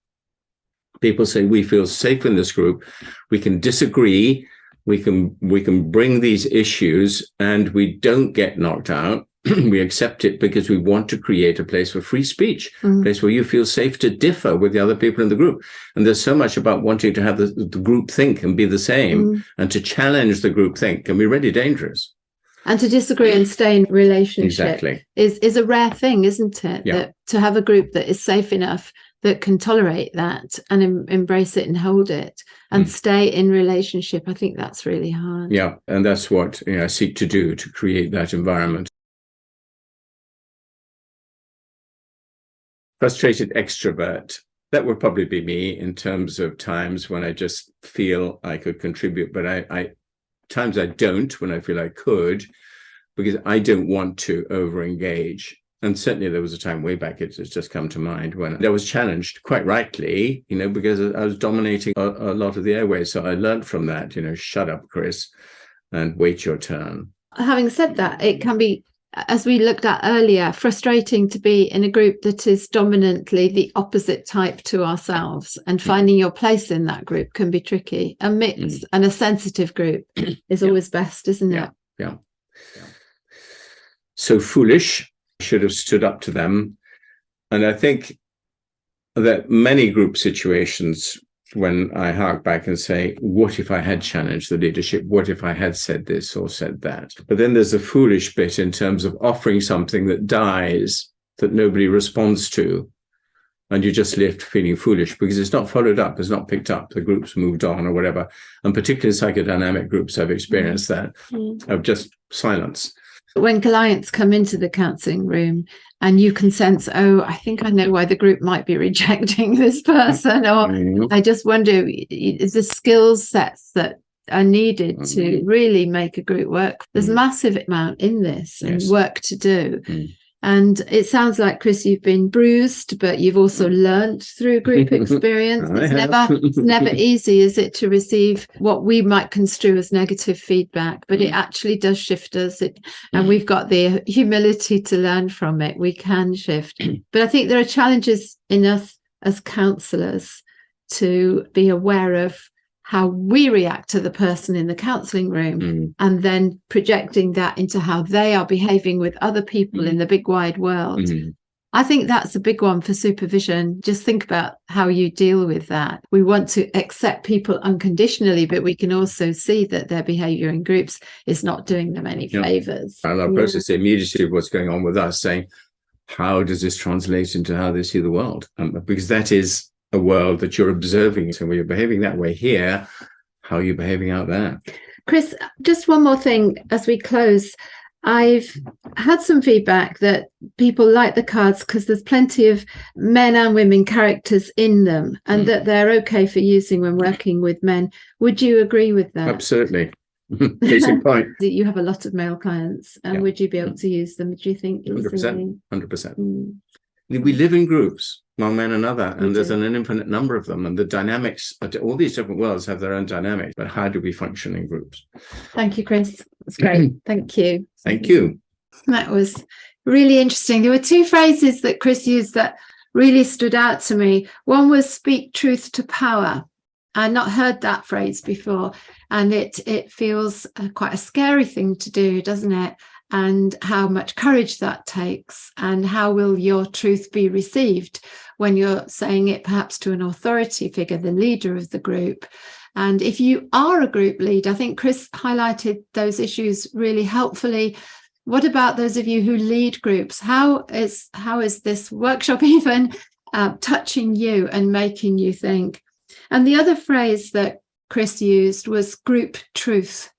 people say, we feel safe in this group. We can disagree. We can bring these issues and we don't get knocked out. We accept it because we want to create a place for free speech, a place where you feel safe to differ with the other people in the group. And there's so much about wanting to have the group think and be the same, and to challenge the group think can be really dangerous. And to disagree and stay in relationship is a rare thing, isn't it? Yeah. That to have a group that is safe enough that can tolerate that and embrace it and hold it and stay in relationship. I think that's really hard. Yeah, and that's what I seek to do, to create that environment. Frustrated extrovert. That would probably be me in terms of times when I just feel I could contribute, but I times I don't when I feel I could, because I don't want to over-engage. And certainly there was a time way back, it's just come to mind, when I was challenged, quite rightly, because I was dominating a lot of the airways. So I learned from that, shut up, Chris, and wait your turn. Having said that, it can be, as we looked at earlier, frustrating to be in a group that is dominantly the opposite type to ourselves, and finding your place in that group can be tricky. A mix and a sensitive group is always best, isn't it? Yeah. So foolish, should have stood up to them. And I think that many group situations, when I hark back and say, what if I had challenged the leadership? What if I had said this or said that? But then there's the foolish bit in terms of offering something that dies, that nobody responds to. And you're just left feeling foolish because it's not followed up, it's not picked up, the group's moved on or whatever. And particularly psychodynamic groups, I've experienced that, of just silence. When clients come into the counselling room and you can sense, I think I know why the group might be rejecting this person, or I just wonder, is the skill sets that are needed to really make a group work? There's a massive amount in this and work to do. And it sounds like, Chris, you've been bruised, but you've also learnt through group experience. It's never easy, is it, to receive what we might construe as negative feedback, but it actually does shift us. And we've got the humility to learn from it. We can shift. But I think there are challenges in us as counsellors to be aware of how we react to the person in the counselling room, and then projecting that into how they are behaving with other people in the big wide world. I think that's a big one for supervision. Just think about how you deal with that. We want to accept people unconditionally, but we can also see that their behaviour in groups is not doing them any favours. And our process immediately what's going on with us, saying, how does this translate into how they see the world? Because that is a world that you're observing. So when you're behaving that way here, how are you behaving out there? Chris, just one more thing as we close. I've had some feedback that people like the cards because there's plenty of men and women characters in them, and that they're okay for using when working with men. Would you agree with that? Absolutely. Case in point. You have a lot of male clients, and would you be able to use them, do you think? 100%. We live in groups, one man another, and there's an infinite number of them, and the dynamics, all these different worlds have their own dynamics, but how do we function in groups? Thank you, Chris. That's great. Thank you. Thank you. That was really interesting. There were two phrases that Chris used that really stood out to me. One was speak truth to power. I'd not heard that phrase before, and it feels quite a scary thing to do, doesn't it? And how much courage that takes, and how will your truth be received when you're saying it perhaps to an authority figure, the leader of the group. And if you are a group lead, I think Chris highlighted those issues really helpfully. What about those of you who lead groups? How is this workshop even touching you and making you think? And the other phrase that Chris used was group truth.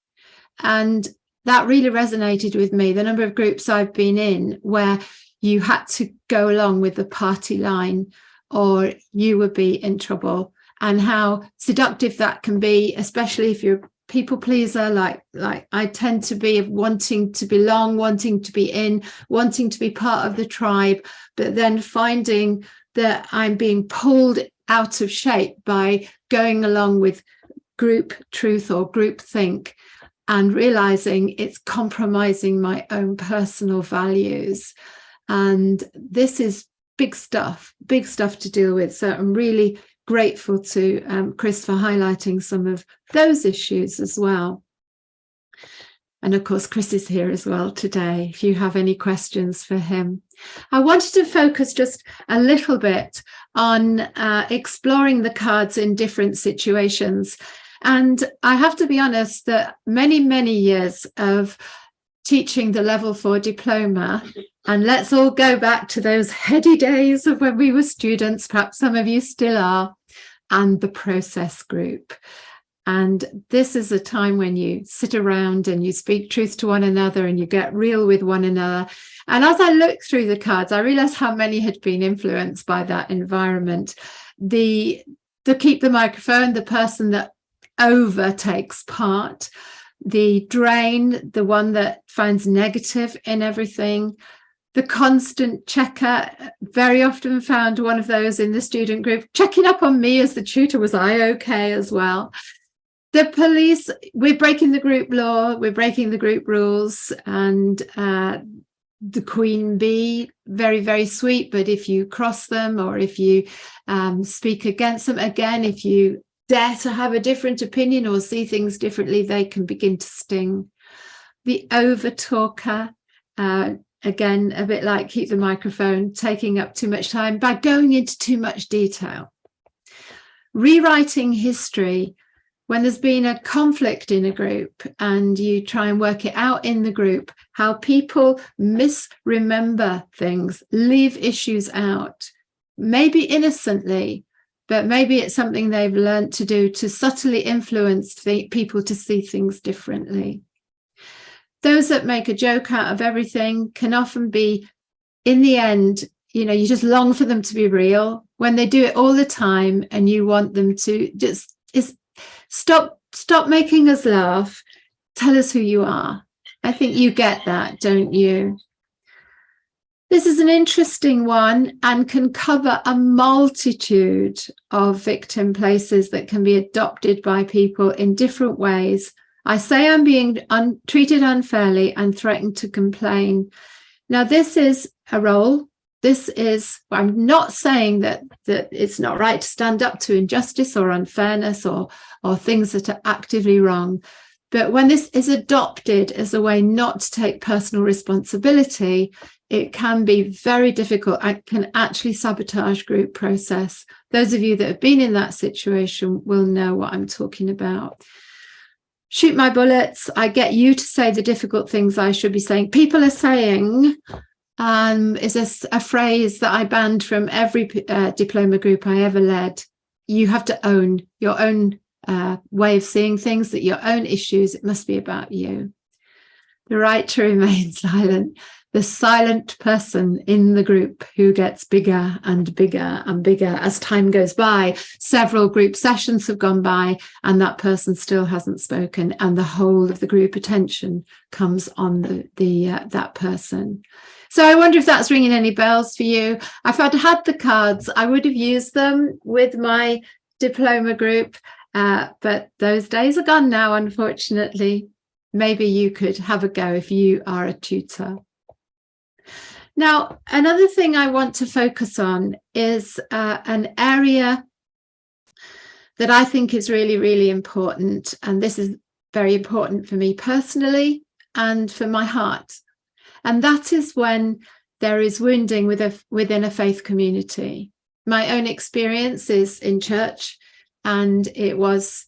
And that really resonated with me. The number of groups I've been in where you had to go along with the party line or you would be in trouble, and how seductive that can be, especially if you're a people pleaser, like I tend to be, of wanting to belong, wanting to be in, wanting to be part of the tribe, but then finding that I'm being pulled out of shape by going along with group truth or group think, and realizing it's compromising my own personal values. And this is big stuff to deal with. So I'm really grateful to Chris for highlighting some of those issues as well. And of course, Chris is here as well today, if you have any questions for him. I wanted to focus just a little bit on exploring the cards in different situations. And I have to be honest that many, many years of teaching the level 4 diploma, and let's all go back to those heady days of when we were students, perhaps some of you still are, and the process group. And this is a time when you sit around and you speak truth to one another and you get real with one another. And as I looked through the cards, I realized how many had been influenced by that environment. The keep the microphone, the person that over takes part, the drain, the one that finds negative in everything, The constant checker, very often found one of those in the student group, checking up on me as the tutor, was I okay as well? The police, we're breaking the group law, we're breaking the group rules, and the queen bee, very, very sweet, but if you cross them or if you speak against them, again, if you dare to have a different opinion or see things differently, they can begin to sting. The over talker, again, a bit like keep the microphone, taking up too much time by going into too much detail. Rewriting history. When there's been a conflict in a group and you try and work it out in the group, how people misremember things, leave issues out, maybe innocently, but maybe it's something they've learned to do to subtly influence people to see things differently. Those that make a joke out of everything can often be, in the end, you just long for them to be real. When they do it all the time and you want them to just stop making us laugh, tell us who you are. I think you get that, don't you? This is an interesting one and can cover a multitude of victim places that can be adopted by people in different ways. I say I'm being treated unfairly and threatened to complain. Now, this is a role. I'm not saying that it's not right to stand up to injustice or unfairness or things that are actively wrong. But when this is adopted as a way not to take personal responsibility, it can be very difficult and can actually sabotage group process. Those of you that have been in that situation will know what I'm talking about. Shoot my bullets. I get you to say the difficult things I should be saying. People are saying is a phrase that I banned from every diploma group I ever led. You have to own your own way of seeing things, that your own issues, it must be about you. The right to remain silent. The silent person in the group who gets bigger and bigger and bigger as time goes by. Several group sessions have gone by and that person still hasn't spoken, and the whole of the group attention comes on that person. So I wonder if that's ringing any bells for you. If I'd had the cards, I would have used them with my diploma group, but those days are gone now, unfortunately. Maybe you could have a go if you are a tutor. Now, another thing I want to focus on is an area that I think is really, really important. And this is very important for me personally and for my heart. And that is when there is wounding within a faith community. My own experience is in church, and it was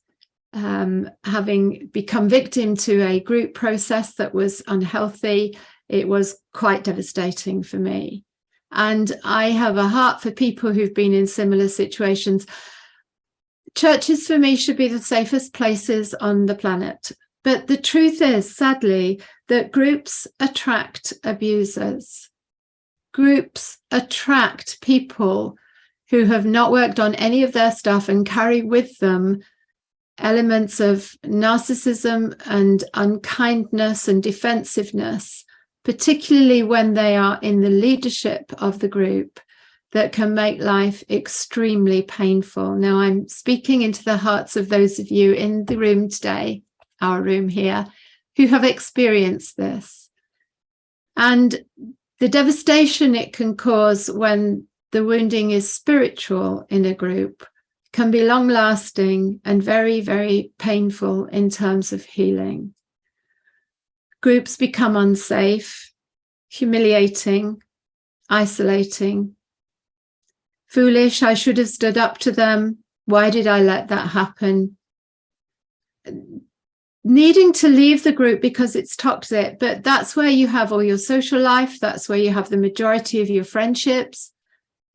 having become victim to a group process that was unhealthy. It was quite devastating for me. And I have a heart for people who've been in similar situations. Churches for me should be the safest places on the planet. But the truth is, sadly, that groups attract abusers. Groups attract people who have not worked on any of their stuff and carry with them elements of narcissism and unkindness and defensiveness, particularly when they are in the leadership of the group, that can make life extremely painful. Now, I'm speaking into the hearts of those of you in the room today, our room here, who have experienced this. And the devastation it can cause when the wounding is spiritual in a group can be long-lasting and very, very painful in terms of healing. Groups become unsafe, humiliating, isolating, foolish. I should have stood up to them. Why did I let that happen? Needing to leave the group because it's toxic, but that's where you have all your social life. That's where you have the majority of your friendships.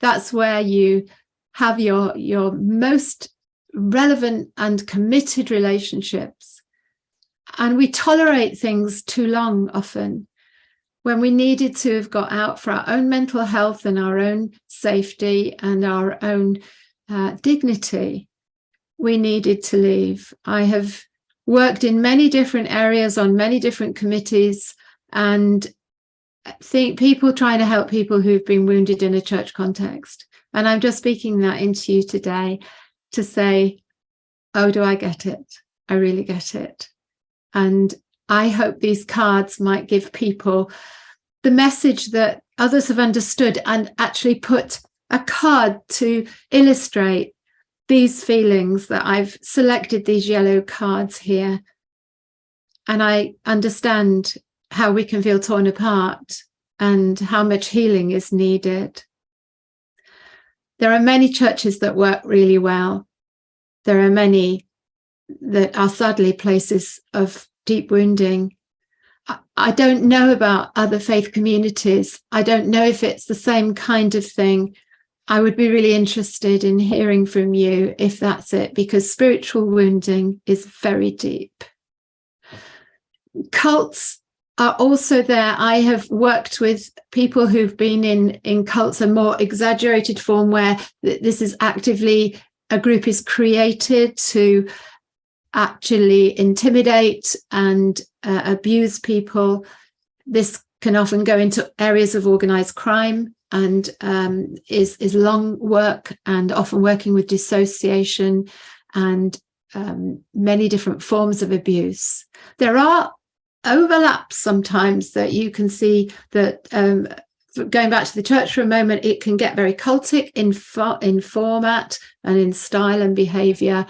That's where you have your most relevant and committed relationships. And we tolerate things too long often, when we needed to have got out for our own mental health and our own safety and our own dignity. We needed to leave. I have worked in many different areas on many different committees, and people trying to help people who've been wounded in a church context. And I'm just speaking that into you today to say, oh, do I get it? I really get it. And I hope these cards might give people the message that others have understood, and actually put a card to illustrate these feelings that I've selected these yellow cards here. And I understand how we can feel torn apart and how much healing is needed. There are many churches that work really well. There are many that are sadly places of deep wounding. I don't know about other faith communities. I don't know if it's the same kind of thing. I would be really interested in hearing from you if that's it, because spiritual wounding is very deep. Cults are also there. I have worked with people who've been in cults, a more exaggerated form, where this is actively, a group is created to actually intimidate and abuse people. This can often go into areas of organized crime, and is long work, and often working with dissociation and many different forms of abuse. There are overlaps sometimes that you can see that, going back to the church for a moment, it can get very cultic in format and in style and behavior,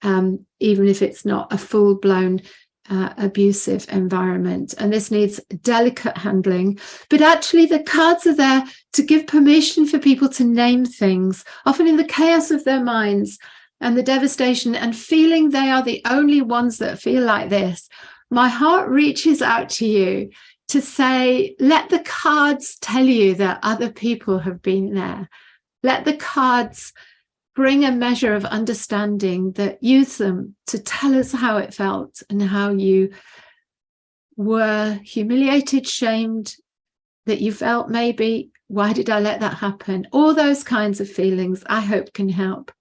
even if it's not a full-blown abusive environment. And this needs delicate handling. But actually the cards are there to give permission for people to name things, often in the chaos of their minds and the devastation, and feeling they are the only ones that feel like this. My heart reaches out to you to say, let the cards tell you that other people have been there. Let the cards bring a measure of understanding, that use them to tell us how it felt and how you were humiliated, shamed, that you felt maybe, why did I let that happen? All those kinds of feelings, I hope, can help.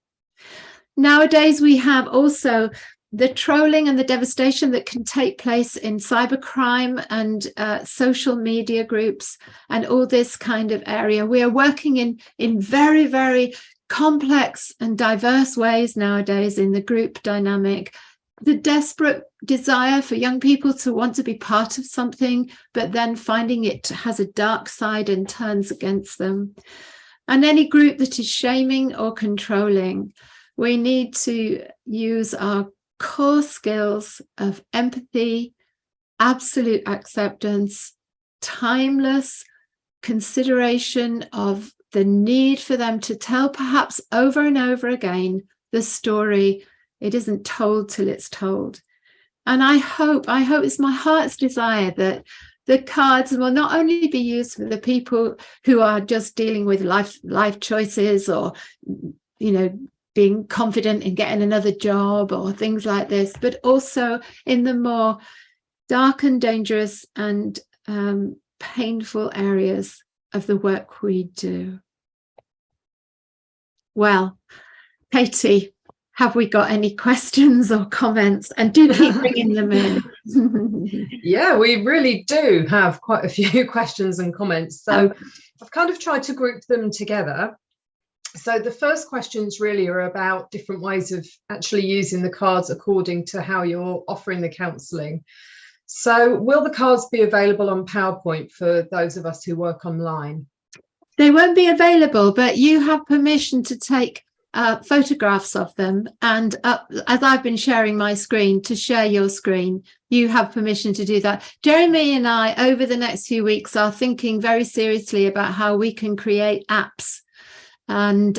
Nowadays, we have also the trolling and the devastation that can take place in cybercrime and social media groups and all this kind of area. We are working in very, very complex and diverse ways nowadays in the group dynamic. The desperate desire for young people to want to be part of something, but then finding it has a dark side and turns against them. And any group that is shaming or controlling, we need to use our core skills of empathy, absolute acceptance, timeless consideration of the need for them to tell, perhaps over and over again, the story. It isn't told till it's told. And I hope it's my heart's desire that the cards will not only be used for the people who are just dealing with life choices, or, being confident in getting another job or things like this, but also in the more dark and dangerous and painful areas of the work we do. Well, Katie, have we got any questions or comments? And do keep bringing them in. Yeah, we really do have quite a few questions and comments. So I've kind of tried to group them together. So the first questions really are about different ways of actually using the cards according to how you're offering the counselling. So will the cards be available on PowerPoint for those of us who work online? They won't be available, but you have permission to take photographs of them, and as I've been sharing my screen, to share your screen. You have permission to do that. Jeremy and I, over the next few weeks, are thinking very seriously about how we can create apps, and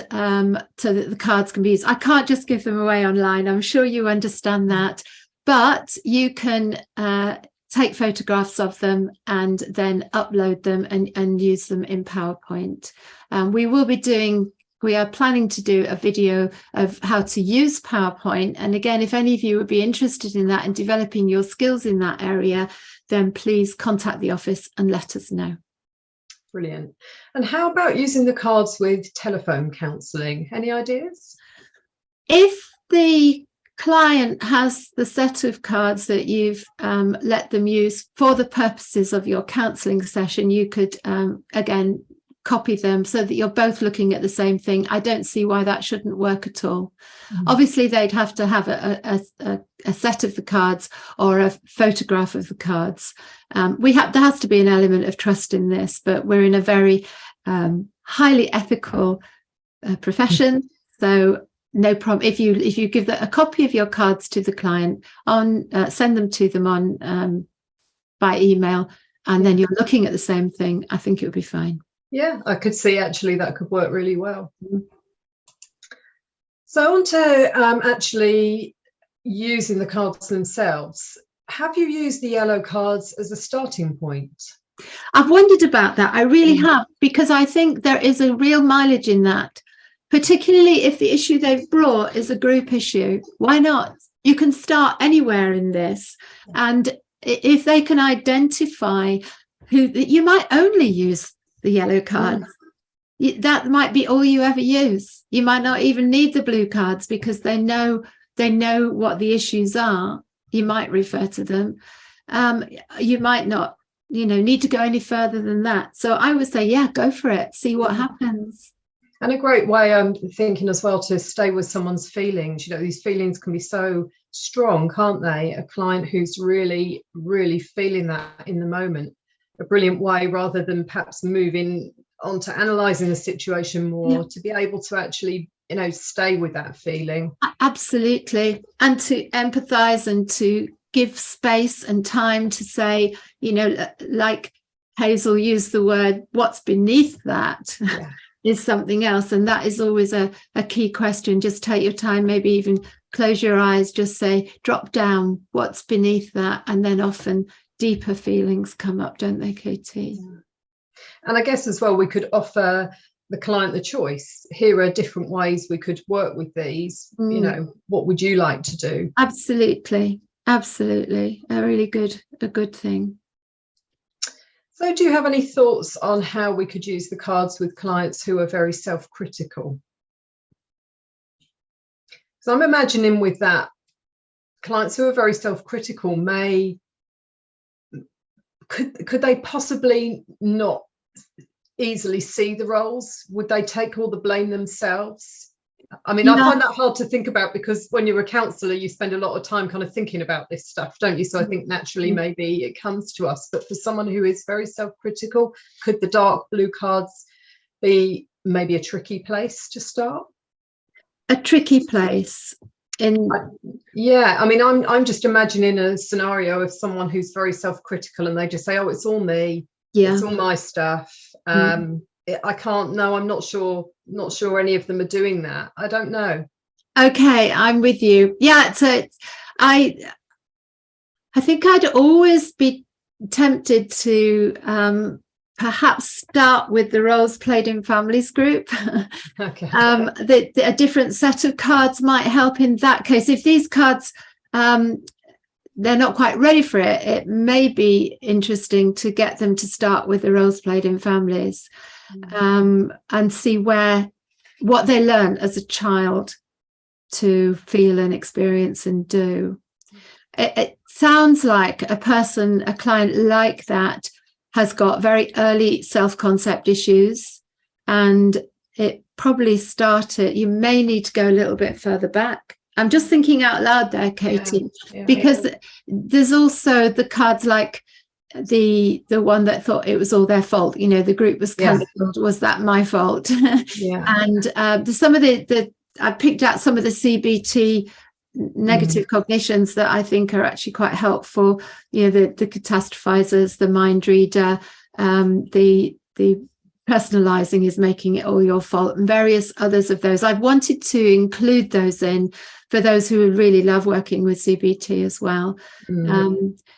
so that the cards can be used. I can't just give them away online. I'm sure you understand that, but you can take photographs of them and then upload them and use them in PowerPoint. We are planning to do a video of how to use PowerPoint. And again, if any of you would be interested in that and developing your skills in that area, then please contact the office and let us know. Brilliant. And how about using the cards with telephone counselling? Any ideas? If the client has the set of cards that you've let them use for the purposes of your counselling session, you could again copy them so that you're both looking at the same thing. I don't see why that shouldn't work at all. Obviously, they'd have to have a set of the cards or a photograph of the cards. There has to be an element of trust in this, but we're in a very highly ethical profession, so no problem. If you give a copy of your cards to the client, send them to them on by email, and then you're looking at the same thing, I think it would be fine. Yeah, I could see actually that could work really well. So on to actually using the cards themselves. Have you used the yellow cards as a starting point? I've wondered about that. I really have, because I think there is a real mileage in that, particularly if the issue they've brought is a group issue. Why not? You can start anywhere in this. And if they can identify who, you might only use the yellow cards. That might be all you ever use. You might not even need the blue cards because they know what the issues are. You might refer to them. You might not, need to go any further than that. So I would say, yeah, go for it. See what happens. And a great way, I'm thinking as well, to stay with someone's feelings. These feelings can be so strong, can't they? A client who's really, really feeling that in the moment. A brilliant way, rather than perhaps moving on to analysing the situation more, to be able to actually, stay with that feeling. Absolutely. And to empathise and to give space and time to say, like Hazel used the word, what's beneath that is something else. And that is always a key question. Just take your time, maybe even close your eyes, just say, drop down, what's beneath that? And then often deeper feelings come up, don't they, Katie? And I guess as well, we could offer the client the choice. Here are different ways we could work with these. What would you like to do? Absolutely a good thing. So do you have any thoughts on how we could use the cards with clients who are very self-critical? So I'm imagining with that, clients who are very self-critical could they possibly not easily see the roles? Would they take all the blame themselves? I mean, I find that hard to think about, because when you're a counsellor, you spend a lot of time kind of thinking about this stuff, don't you? So I think naturally maybe it comes to us. But for someone who is very self-critical, could the dark blue cards be maybe a tricky place to start? A tricky place. I mean, I'm just imagining a scenario of someone who's very self-critical and they just say, oh, it's all me, it's all my stuff. I can't, no, I'm not sure any of them are doing that. I don't know. Okay, I'm with you. So I think I'd always be tempted to perhaps start with the roles played in families group. Okay. A different set of cards might help in that case. If these cards they're not quite ready for it, it may be interesting to get them to start with the roles played in families, and see what they learn as a child to feel and experience and do. It sounds like a client like that has got very early self-concept issues, and it probably started, you may need to go a little bit further back. I'm just thinking out loud there, Katie, because there's also the cards like the one that thought it was all their fault, the group was cancelled, was that my fault? And some of I picked out some of the CBT negative cognitions that I think are actually quite helpful. The catastrophizers, the mind reader, the personalizing is making it all your fault, and various others of those. I've wanted to include those in for those who really love working with CBT as well.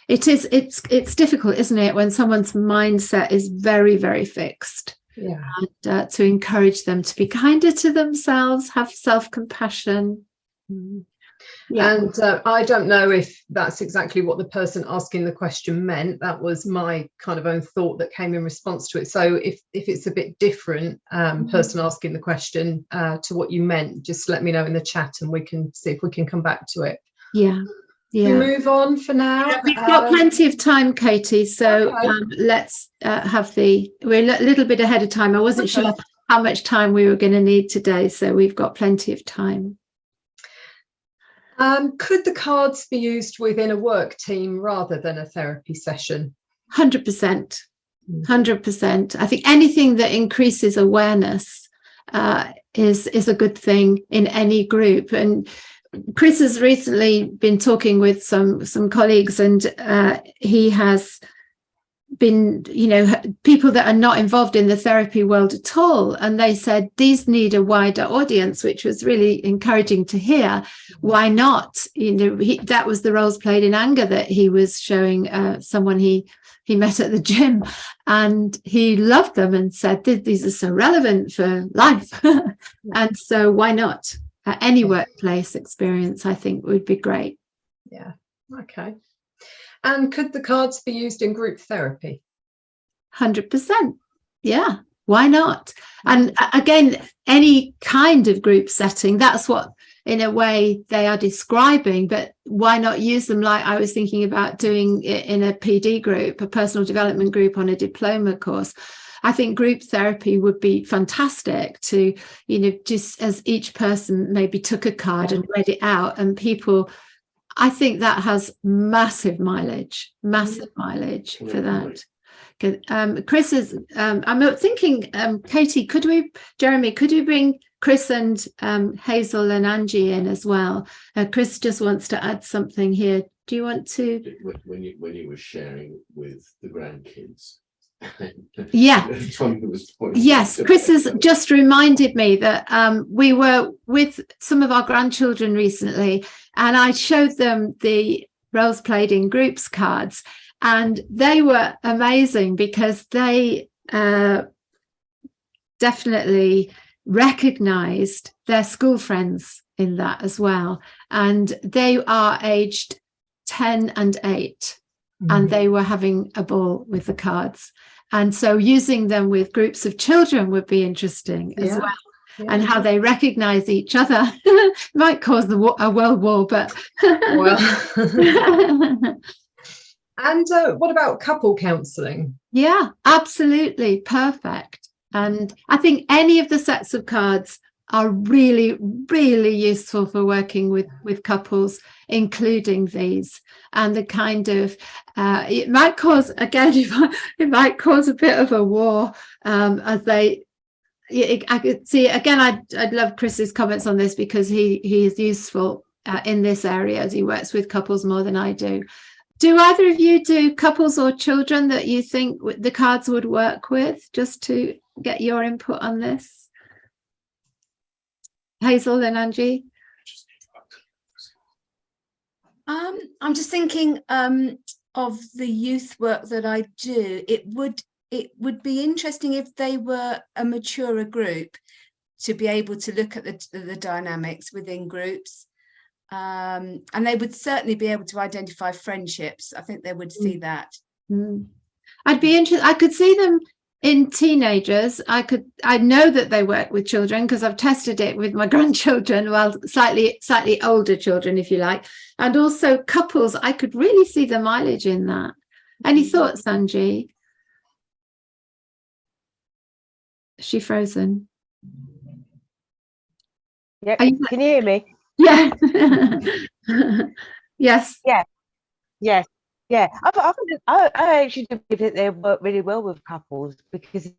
It's difficult, isn't it, when someone's mindset is very, very fixed. And to encourage them to be kinder to themselves, have self-compassion. Yeah. And I don't know if that's exactly what the person asking the question meant. That was my kind of own thought that came in response to it. So if it's a bit different, person asking the question to what you meant, just let me know in the chat and we can see if we can come back to it. Yeah. We move on for now. We've got plenty of time, Katie. So Okay. let's we're a little bit ahead of time. I wasn't sure how much time we were going to need today, so we've got plenty of time. Could the cards be used within a work team rather than a therapy session? 100%. 100%. I think anything that increases awareness is a good thing in any group. And Chris has recently been talking with some colleagues, and he has been, people that are not involved in the therapy world at all, and they said these need a wider audience, which was really encouraging to hear. Why not? That was the roles played in anger that he was showing someone he met at the gym, and he loved them and said these are so relevant for life. And so why not? Any workplace experience, I think, would be great. Yeah. Okay. And could the cards be used in group therapy? 100%. Yeah. Why not? And again, any kind of group setting, that's what, in a way, they are describing. But why not use them like I was thinking about doing it in a PD group, a personal development group on a diploma course? I think group therapy would be fantastic to, just as each person maybe took a card and read it out, and people, I think that has massive mileage for that. Chris is, I'm thinking, Katie, Jeremy, could we bring Chris and Hazel and Angie in as well? Chris just wants to add something here. Do you want to? When you were sharing with the grandkids. Yeah. Yes, Chris has just reminded me that we were with some of our grandchildren recently, and I showed them the roles played in groups cards, and they were amazing because they definitely recognized their school friends in that as well, and they are aged 10 and 8. And they were having a ball with the cards. And so using them with groups of children would be interesting as well. Yeah. And how they recognize each other. Might cause a world war, but... Well. And what about couple counselling? Yeah, absolutely. Perfect. And I think any of the sets of cards are really, really useful for working with couples, including these. And the kind of it might cause, again, it might cause a bit of a war as they. I could see again. I'd love Chris's comments on this because he is useful in this area as he works with couples more than I do. Do either of you do couples or children that you think the cards would work with? Just to get your input on this. Hazel and Angie. I'm just thinking of the youth work that I do. It would be interesting if they were a maturer group to be able to look at the dynamics within groups, and they would certainly be able to identify friendships. I think they would see that. I'd be interested. I could see them in teenagers. I know that they work with children because I've tested it with my grandchildren, well, slightly older children, if you like, and also couples. I could really see the mileage in that. Any thoughts, Angie? Is she frozen? Yeah, can you hear me? Yeah. Yes. Yeah. Yes. Yeah, I actually do believe that they work really well with couples because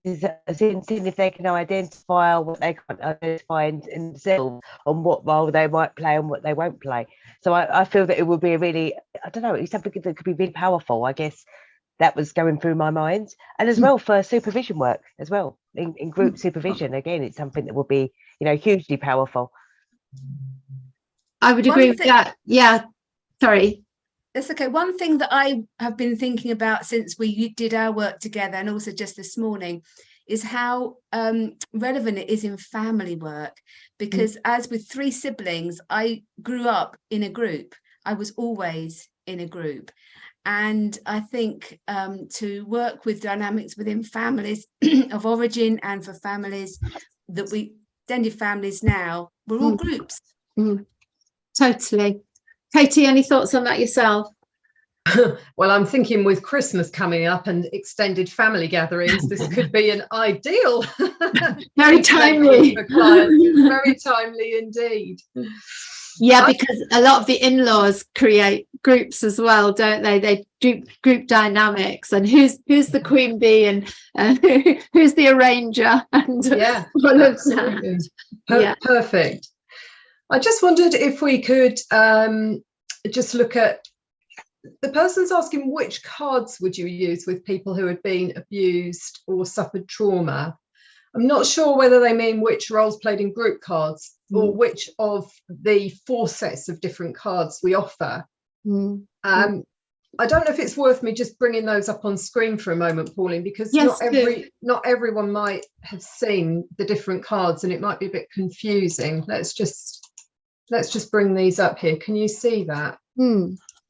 seeing if they can identify what they can't identify in themselves on what role they might play and what they won't play. So I feel that it would be a really, I don't know, it's something that could be really powerful. I guess that was going through my mind. And as well for supervision work as well, in group supervision, again, it's something that would be, hugely powerful. I would agree with that. Yeah, sorry. That's okay. One thing that I have been thinking about since we did our work together, and also just this morning, is how relevant it is in family work, because as with 3 siblings, I grew up in a group. I was always in a group. And I think to work with dynamics within families of origin, and for families that we extended families now, we're all groups. Totally. Katie, any thoughts on that yourself? Well, I'm thinking with Christmas coming up and extended family gatherings, this could be an ideal. Very timely. For clients. It's very timely indeed. Yeah, because a lot of the in-laws create groups as well, don't they? They do group dynamics, and who's the queen bee, and who's the arranger, and yeah, all of absolutely. that. Perfect. I just wondered if we could just look at, the person's asking, which cards would you use with people who had been abused or suffered trauma? I'm not sure whether they mean which roles played in group cards or which of the 4 sets of different cards we offer. I don't know if it's worth me just bringing those up on screen for a moment, Pauline, because not everyone might have seen the different cards, and it might be a bit confusing. Let's just bring these up here. Can you see that?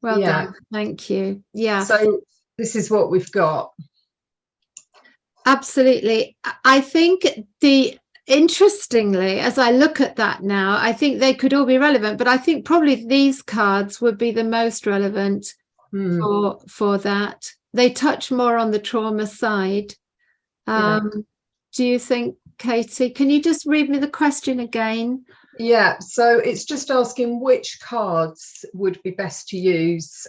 Well done. Thank you. Yeah. So this is what we've got. Absolutely. I think interestingly, as I look at that now, I think they could all be relevant, but I think probably these cards would be the most relevant for that. They touch more on the trauma side. Do you think, Katie? Can you just read me the question again? Yeah, so it's just asking which cards would be best to use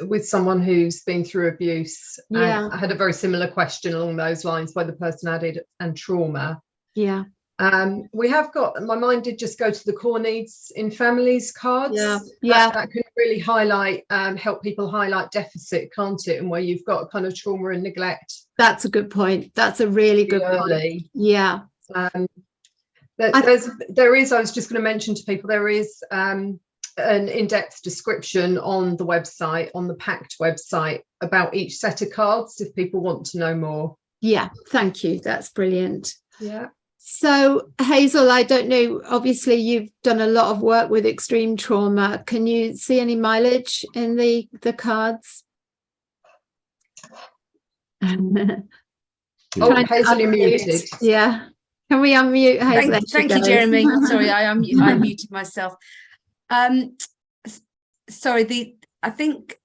with someone who's been through abuse. Yeah. I had a very similar question along those lines where the person added and trauma. Yeah. We have got, my mind did just go to the core needs in families cards. Yeah. That can really highlight, help people highlight deficit, can't it? And where you've got kind of trauma and neglect. That's a good point. That's a really good point. Yeah. There is, I was just going to mention to people, there is an in-depth description on the website, on the PACT website, about each set of cards if people want to know more. Yeah, thank you. That's brilliant. Yeah. So, Hazel, I don't know, obviously you've done a lot of work with extreme trauma. Can you see any mileage in the cards? Hazel, you're muted. Yeah. Can we unmute Hazel? Thank you, Jeremy. Sorry, I muted myself. Sorry, I think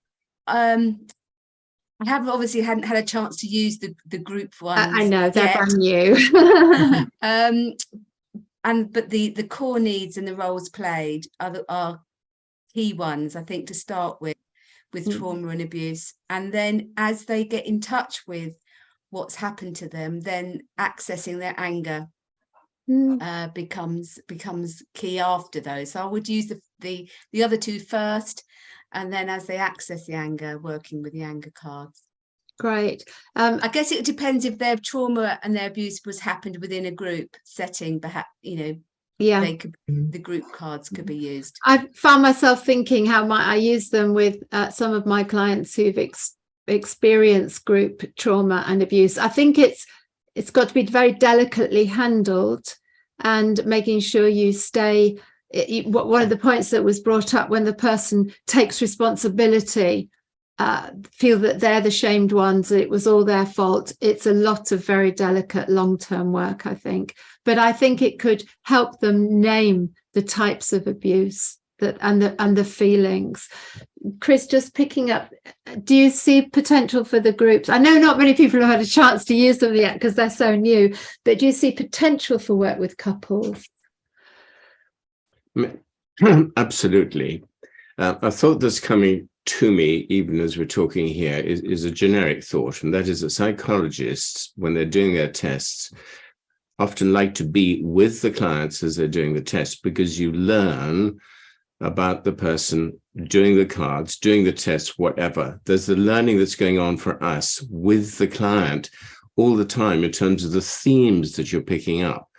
I have obviously hadn't had a chance to use the group ones. I know, they're brand new. But the core needs and the roles played are key ones, I think, to start with trauma and abuse. And then as they get in touch with what's happened to them, then accessing their anger becomes key after those. So I would use the other 2 first, and then as they access the anger, working with the anger cards. Great. I guess it depends if their trauma and their abuse was happened within a group setting, perhaps, they could, the group cards could be used. I found myself thinking, how might I use them with some of my clients who've experienced group trauma and abuse. I think it's got to be very delicately handled, and making sure you stay. One of the points that was brought up, when the person takes responsibility, feel that they're the shamed ones, it was all their fault. It's a lot of very delicate long-term work, I think. But I think it could help them name the types of abuse and the feelings. Chris, just picking up, do you see potential for the groups? I know not many people have had a chance to use them yet because they're so new, but do you see potential for work with couples? Absolutely. A thought that's coming to me, even as we're talking here, is a generic thought, and that is that psychologists, when they're doing their tests, often like to be with the clients as they're doing the test, because you learn about the person doing the cards, doing the tests, whatever. There's the learning that's going on for us with the client all the time in terms of the themes that you're picking up.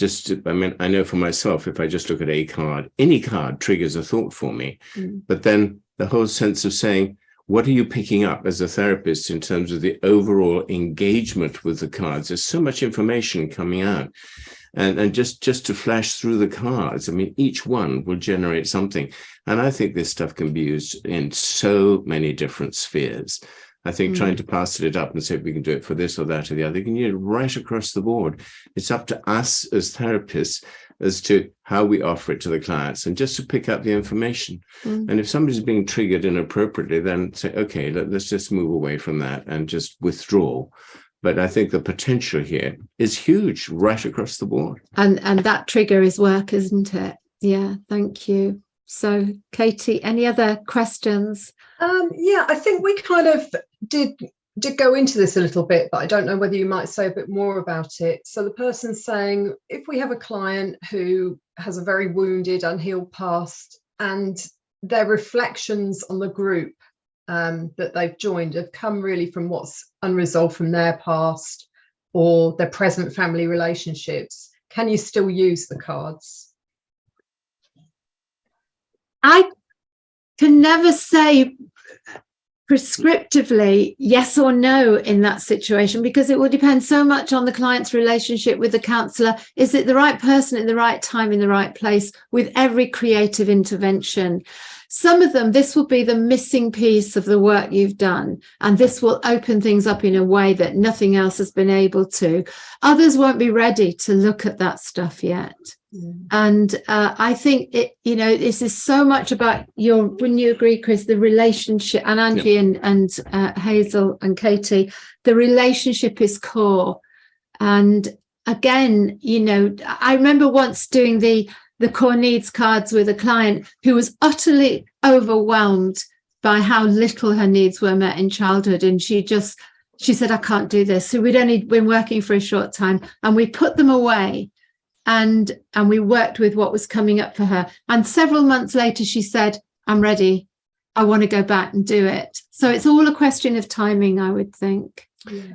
I know for myself, if I just look at a card, any card triggers a thought for me. But then the whole sense of saying, what are you picking up as a therapist in terms of the overall engagement with the cards? There's so much information coming out. And just to flash through the cards, I mean, each one will generate something. And I think this stuff can be used in so many different spheres. I think trying to parcel it up and say we can do it for this or that or the other, you can use it right across the board. It's up to us as therapists as to how we offer it to the clients and just to pick up the information. And if somebody's being triggered inappropriately, then say, okay, let's just move away from that and just withdraw. But I think the potential here is huge right across the board. And that trigger is work, isn't it? Yeah, thank you. So, Katie, any other questions? Yeah, I think we kind of did go into this a little bit, but I don't know whether you might say a bit more about it. So the person's saying, if we have a client who has a very wounded, unhealed past, and their reflections on the group that they've joined have come really from what's unresolved from their past or their present family relationships, can you still use the cards? I can never say prescriptively yes or no in that situation, because it will depend so much on the client's relationship with the counsellor. Is it the right person in the right time in the right place with every creative intervention? Some of them, this will be the missing piece of the work you've done, and this will open things up in a way that nothing else has been able to. Others won't be ready to look at that stuff yet. And I think this is so much about wouldn't you agree, Chris, the relationship, and Angie and Hazel and Katie, the relationship is core. And again, I remember once doing the core needs cards with a client who was utterly overwhelmed by how little her needs were met in childhood. And she said, I can't do this. So we'd only been working for a short time, and we put them away and we worked with what was coming up for her. And several months later, she said, I'm ready. I want to go back and do it. So it's all a question of timing, I would think.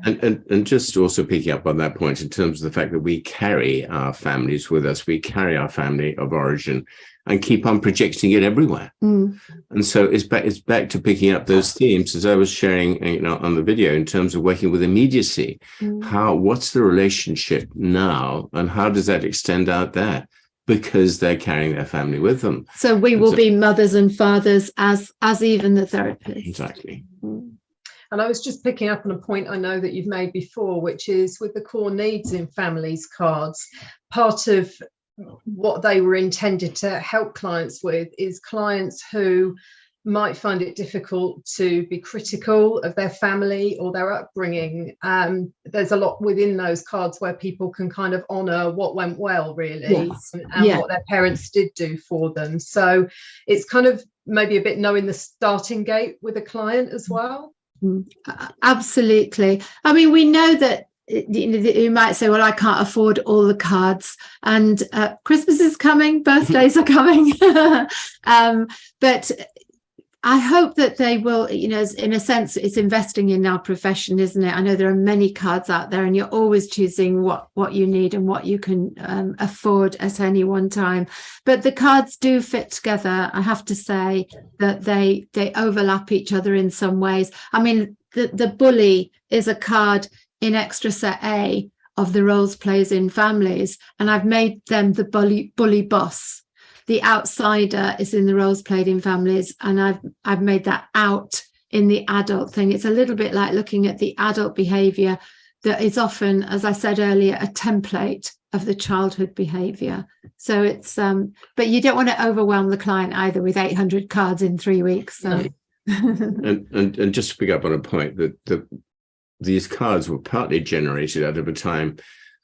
And just also picking up on that point in terms of the fact that we carry our families with us, we carry our family of origin and keep on projecting it everywhere. And so it's back to picking up those themes, as I was sharing on the video, in terms of working with immediacy. What's the relationship now, and how does that extend out there? Because they're carrying their family with them. So we will be mothers and fathers as even the therapists. Exactly. And I was just picking up on a point I know that you've made before, which is with the core needs in families cards, part of what they were intended to help clients with is clients who might find it difficult to be critical of their family or their upbringing. There's a lot within those cards where people can kind of honour what went well, really, and what their parents did do for them. So it's kind of maybe a bit knowing the starting gate with a client as well. Absolutely. I mean, we know that you might say, well, I can't afford all the cards, and Christmas is coming, birthdays are coming. But I hope that they will, in a sense, it's investing in our profession, isn't it? I know there are many cards out there, and you're always choosing what you need and what you can afford at any one time. But the cards do fit together. I have to say that they overlap each other in some ways. I mean, the bully is a card in extra set A of the roles plays in families, and I've made them the bully boss. The outsider is in the roles played in families, and I've made that out in the adult thing. It's a little bit like looking at the adult behaviour that is often, as I said earlier, a template of the childhood behaviour. So it's but you don't want to overwhelm the client either with 800 cards in 3 weeks. So. and just to pick up on a point, that these cards were partly generated out of a time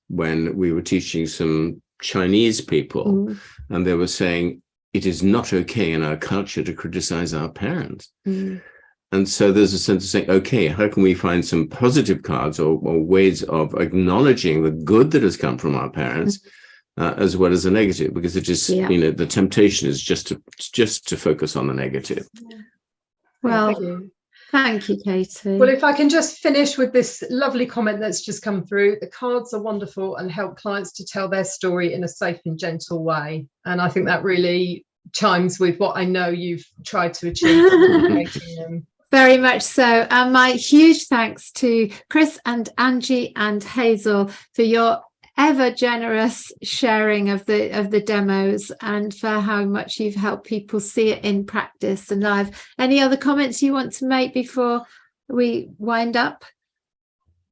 when we were teaching some Chinese people, and they were saying it is not okay in our culture to criticize our parents. And so there's a sense of saying, okay, how can we find some positive cards or ways of acknowledging the good that has come from our parents, as well as the negative, because it is, the temptation is just to focus on the negative. Well, thank you, Katie. Well, if I can just finish with this lovely comment that's just come through. The cards are wonderful and help clients to tell their story in a safe and gentle way. And I think that really chimes with what I know you've tried to achieve. Very much so. And my huge thanks to Chris and Angie and Hazel for your ever generous sharing of the demos, and for how much you've helped people see it in practice and live. Any other comments you want to make before we wind up?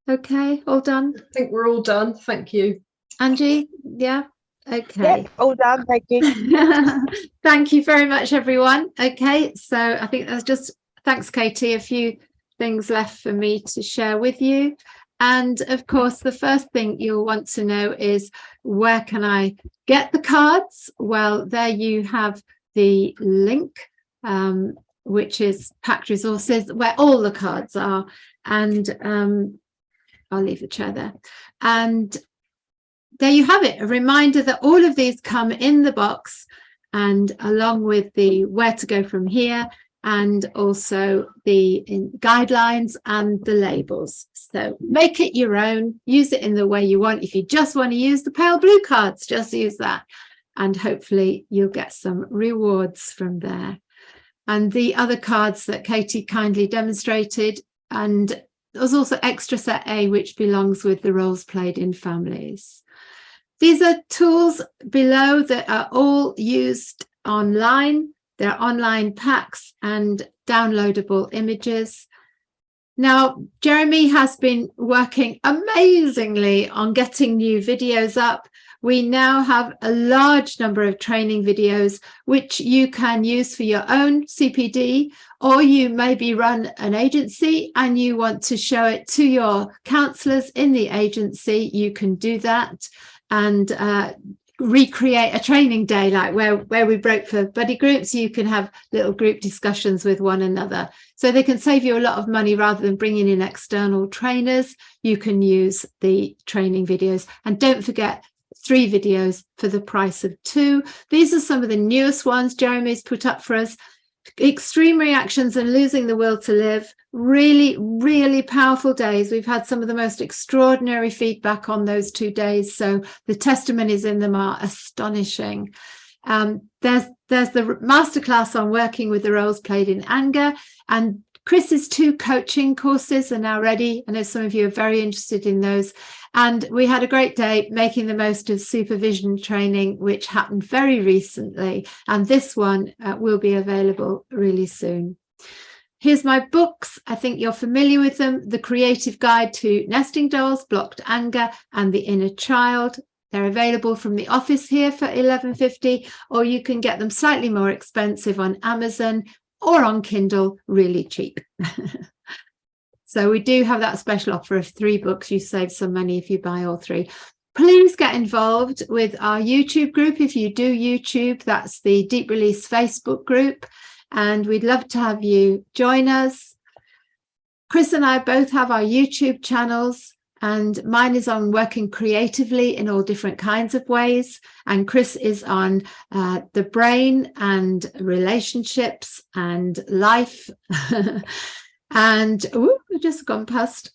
Okay, all done? I think we're all done. Thank you. Angie? Yeah? Okay. Yep, all done. Thank you. Thank you very much, everyone. Okay, so I think that's just, thanks, Katie. A few things left for me to share with you. And of course, the first thing you'll want to know is, where can I get the cards? Well, there you have the link, which is Packed Resources, where all the cards are. And I'll leave the chair there. And there you have it, a reminder that all of these come in the box, and along with the where to go from here, and also the guidelines and the labels. So make it your own, use it in the way you want. If you just want to use the pale blue cards, just use that. And hopefully you'll get some rewards from there. And the other cards that Katie kindly demonstrated, and there's also extra set A, which belongs with the roles played in families. These are tools below that are all used online. They're online packs and downloadable images. Now, Jeremy has been working amazingly on getting new videos up. We now have a large number of training videos, which you can use for your own CPD, or you maybe run an agency and you want to show it to your counsellors in the agency. You can do that and recreate a training day, like where we broke for buddy groups. You can have little group discussions with one another, so they can save you a lot of money. Rather than bringing in external trainers, you can use the training videos. And don't forget, 3 videos for the price of 2. These are some of the newest ones Jeremy's put up for us. Extreme reactions and losing the will to live. Really, really powerful days. We've had some of the most extraordinary feedback on those 2 days, so the testimonies in them are astonishing. There's the masterclass on working with the roles played in anger, and Chris's 2 coaching courses are now ready. I know some of you are very interested in those. And we had a great day making the most of supervision training, which happened very recently. And this one will be available really soon. Here's my books. I think you're familiar with them. The Creative Guide to Nesting Dolls, Blocked Anger, and The Inner Child. They're available from the office here for $11.50, or you can get them slightly more expensive on Amazon or on Kindle, really cheap. So we do have that special offer of 3 books. You save some money if you buy all 3. Please get involved with our YouTube group. If you do YouTube, that's the Deep Release Facebook group. And we'd love to have you join us. Chris and I both have our YouTube channels, and mine is on working creatively in all different kinds of ways. And Chris is on the brain and relationships and life. And we've just gone past.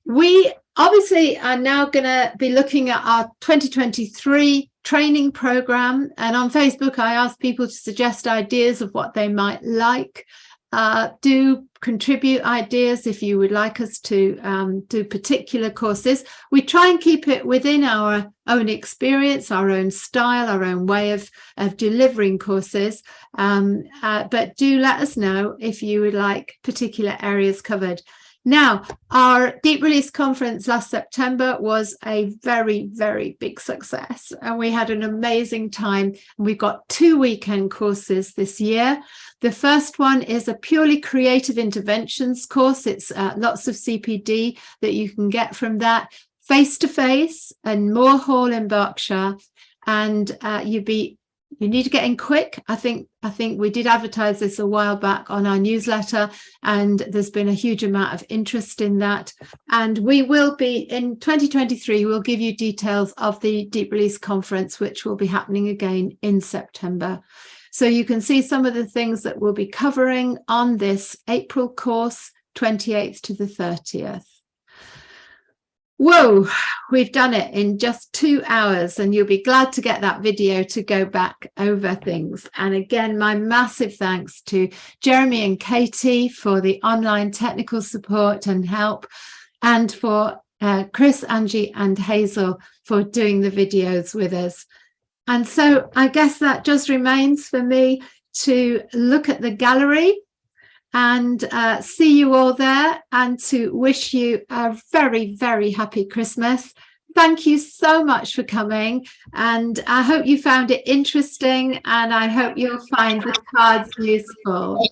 We obviously are now going to be looking at our 2023 training program. And on Facebook, I asked people to suggest ideas of what they might like. Do contribute ideas if you would like us to do particular courses. We try and keep it within our own experience, our own style, our own way of delivering courses. But do let us know if you would like particular areas covered. Now, our Deep Release conference last September was a very, very big success, and we had an amazing time. We've got 2 weekend courses this year. The first one is a purely creative interventions course. It's lots of CPD that you can get from that, face-to-face in Moore Hall in Berkshire. And you need to get in quick. I think we did advertise this a while back on our newsletter, and there's been a huge amount of interest in that. And we will be in 2023, we'll give you details of the Deep Release conference, which will be happening again in September. So you can see some of the things that we'll be covering on this April course, 28th to the 30th. Whoa, we've done it in just 2 hours, and you'll be glad to get that video to go back over things. And again, my massive thanks to Jeremy and Katie for the online technical support and help, and for Chris, Angie and Hazel for doing the videos with us. And so I guess that just remains for me to look at the gallery and see you all there, and to wish you a very, very happy Christmas. Thank you so much for coming, and I hope you found it interesting, and I hope you'll find the cards useful.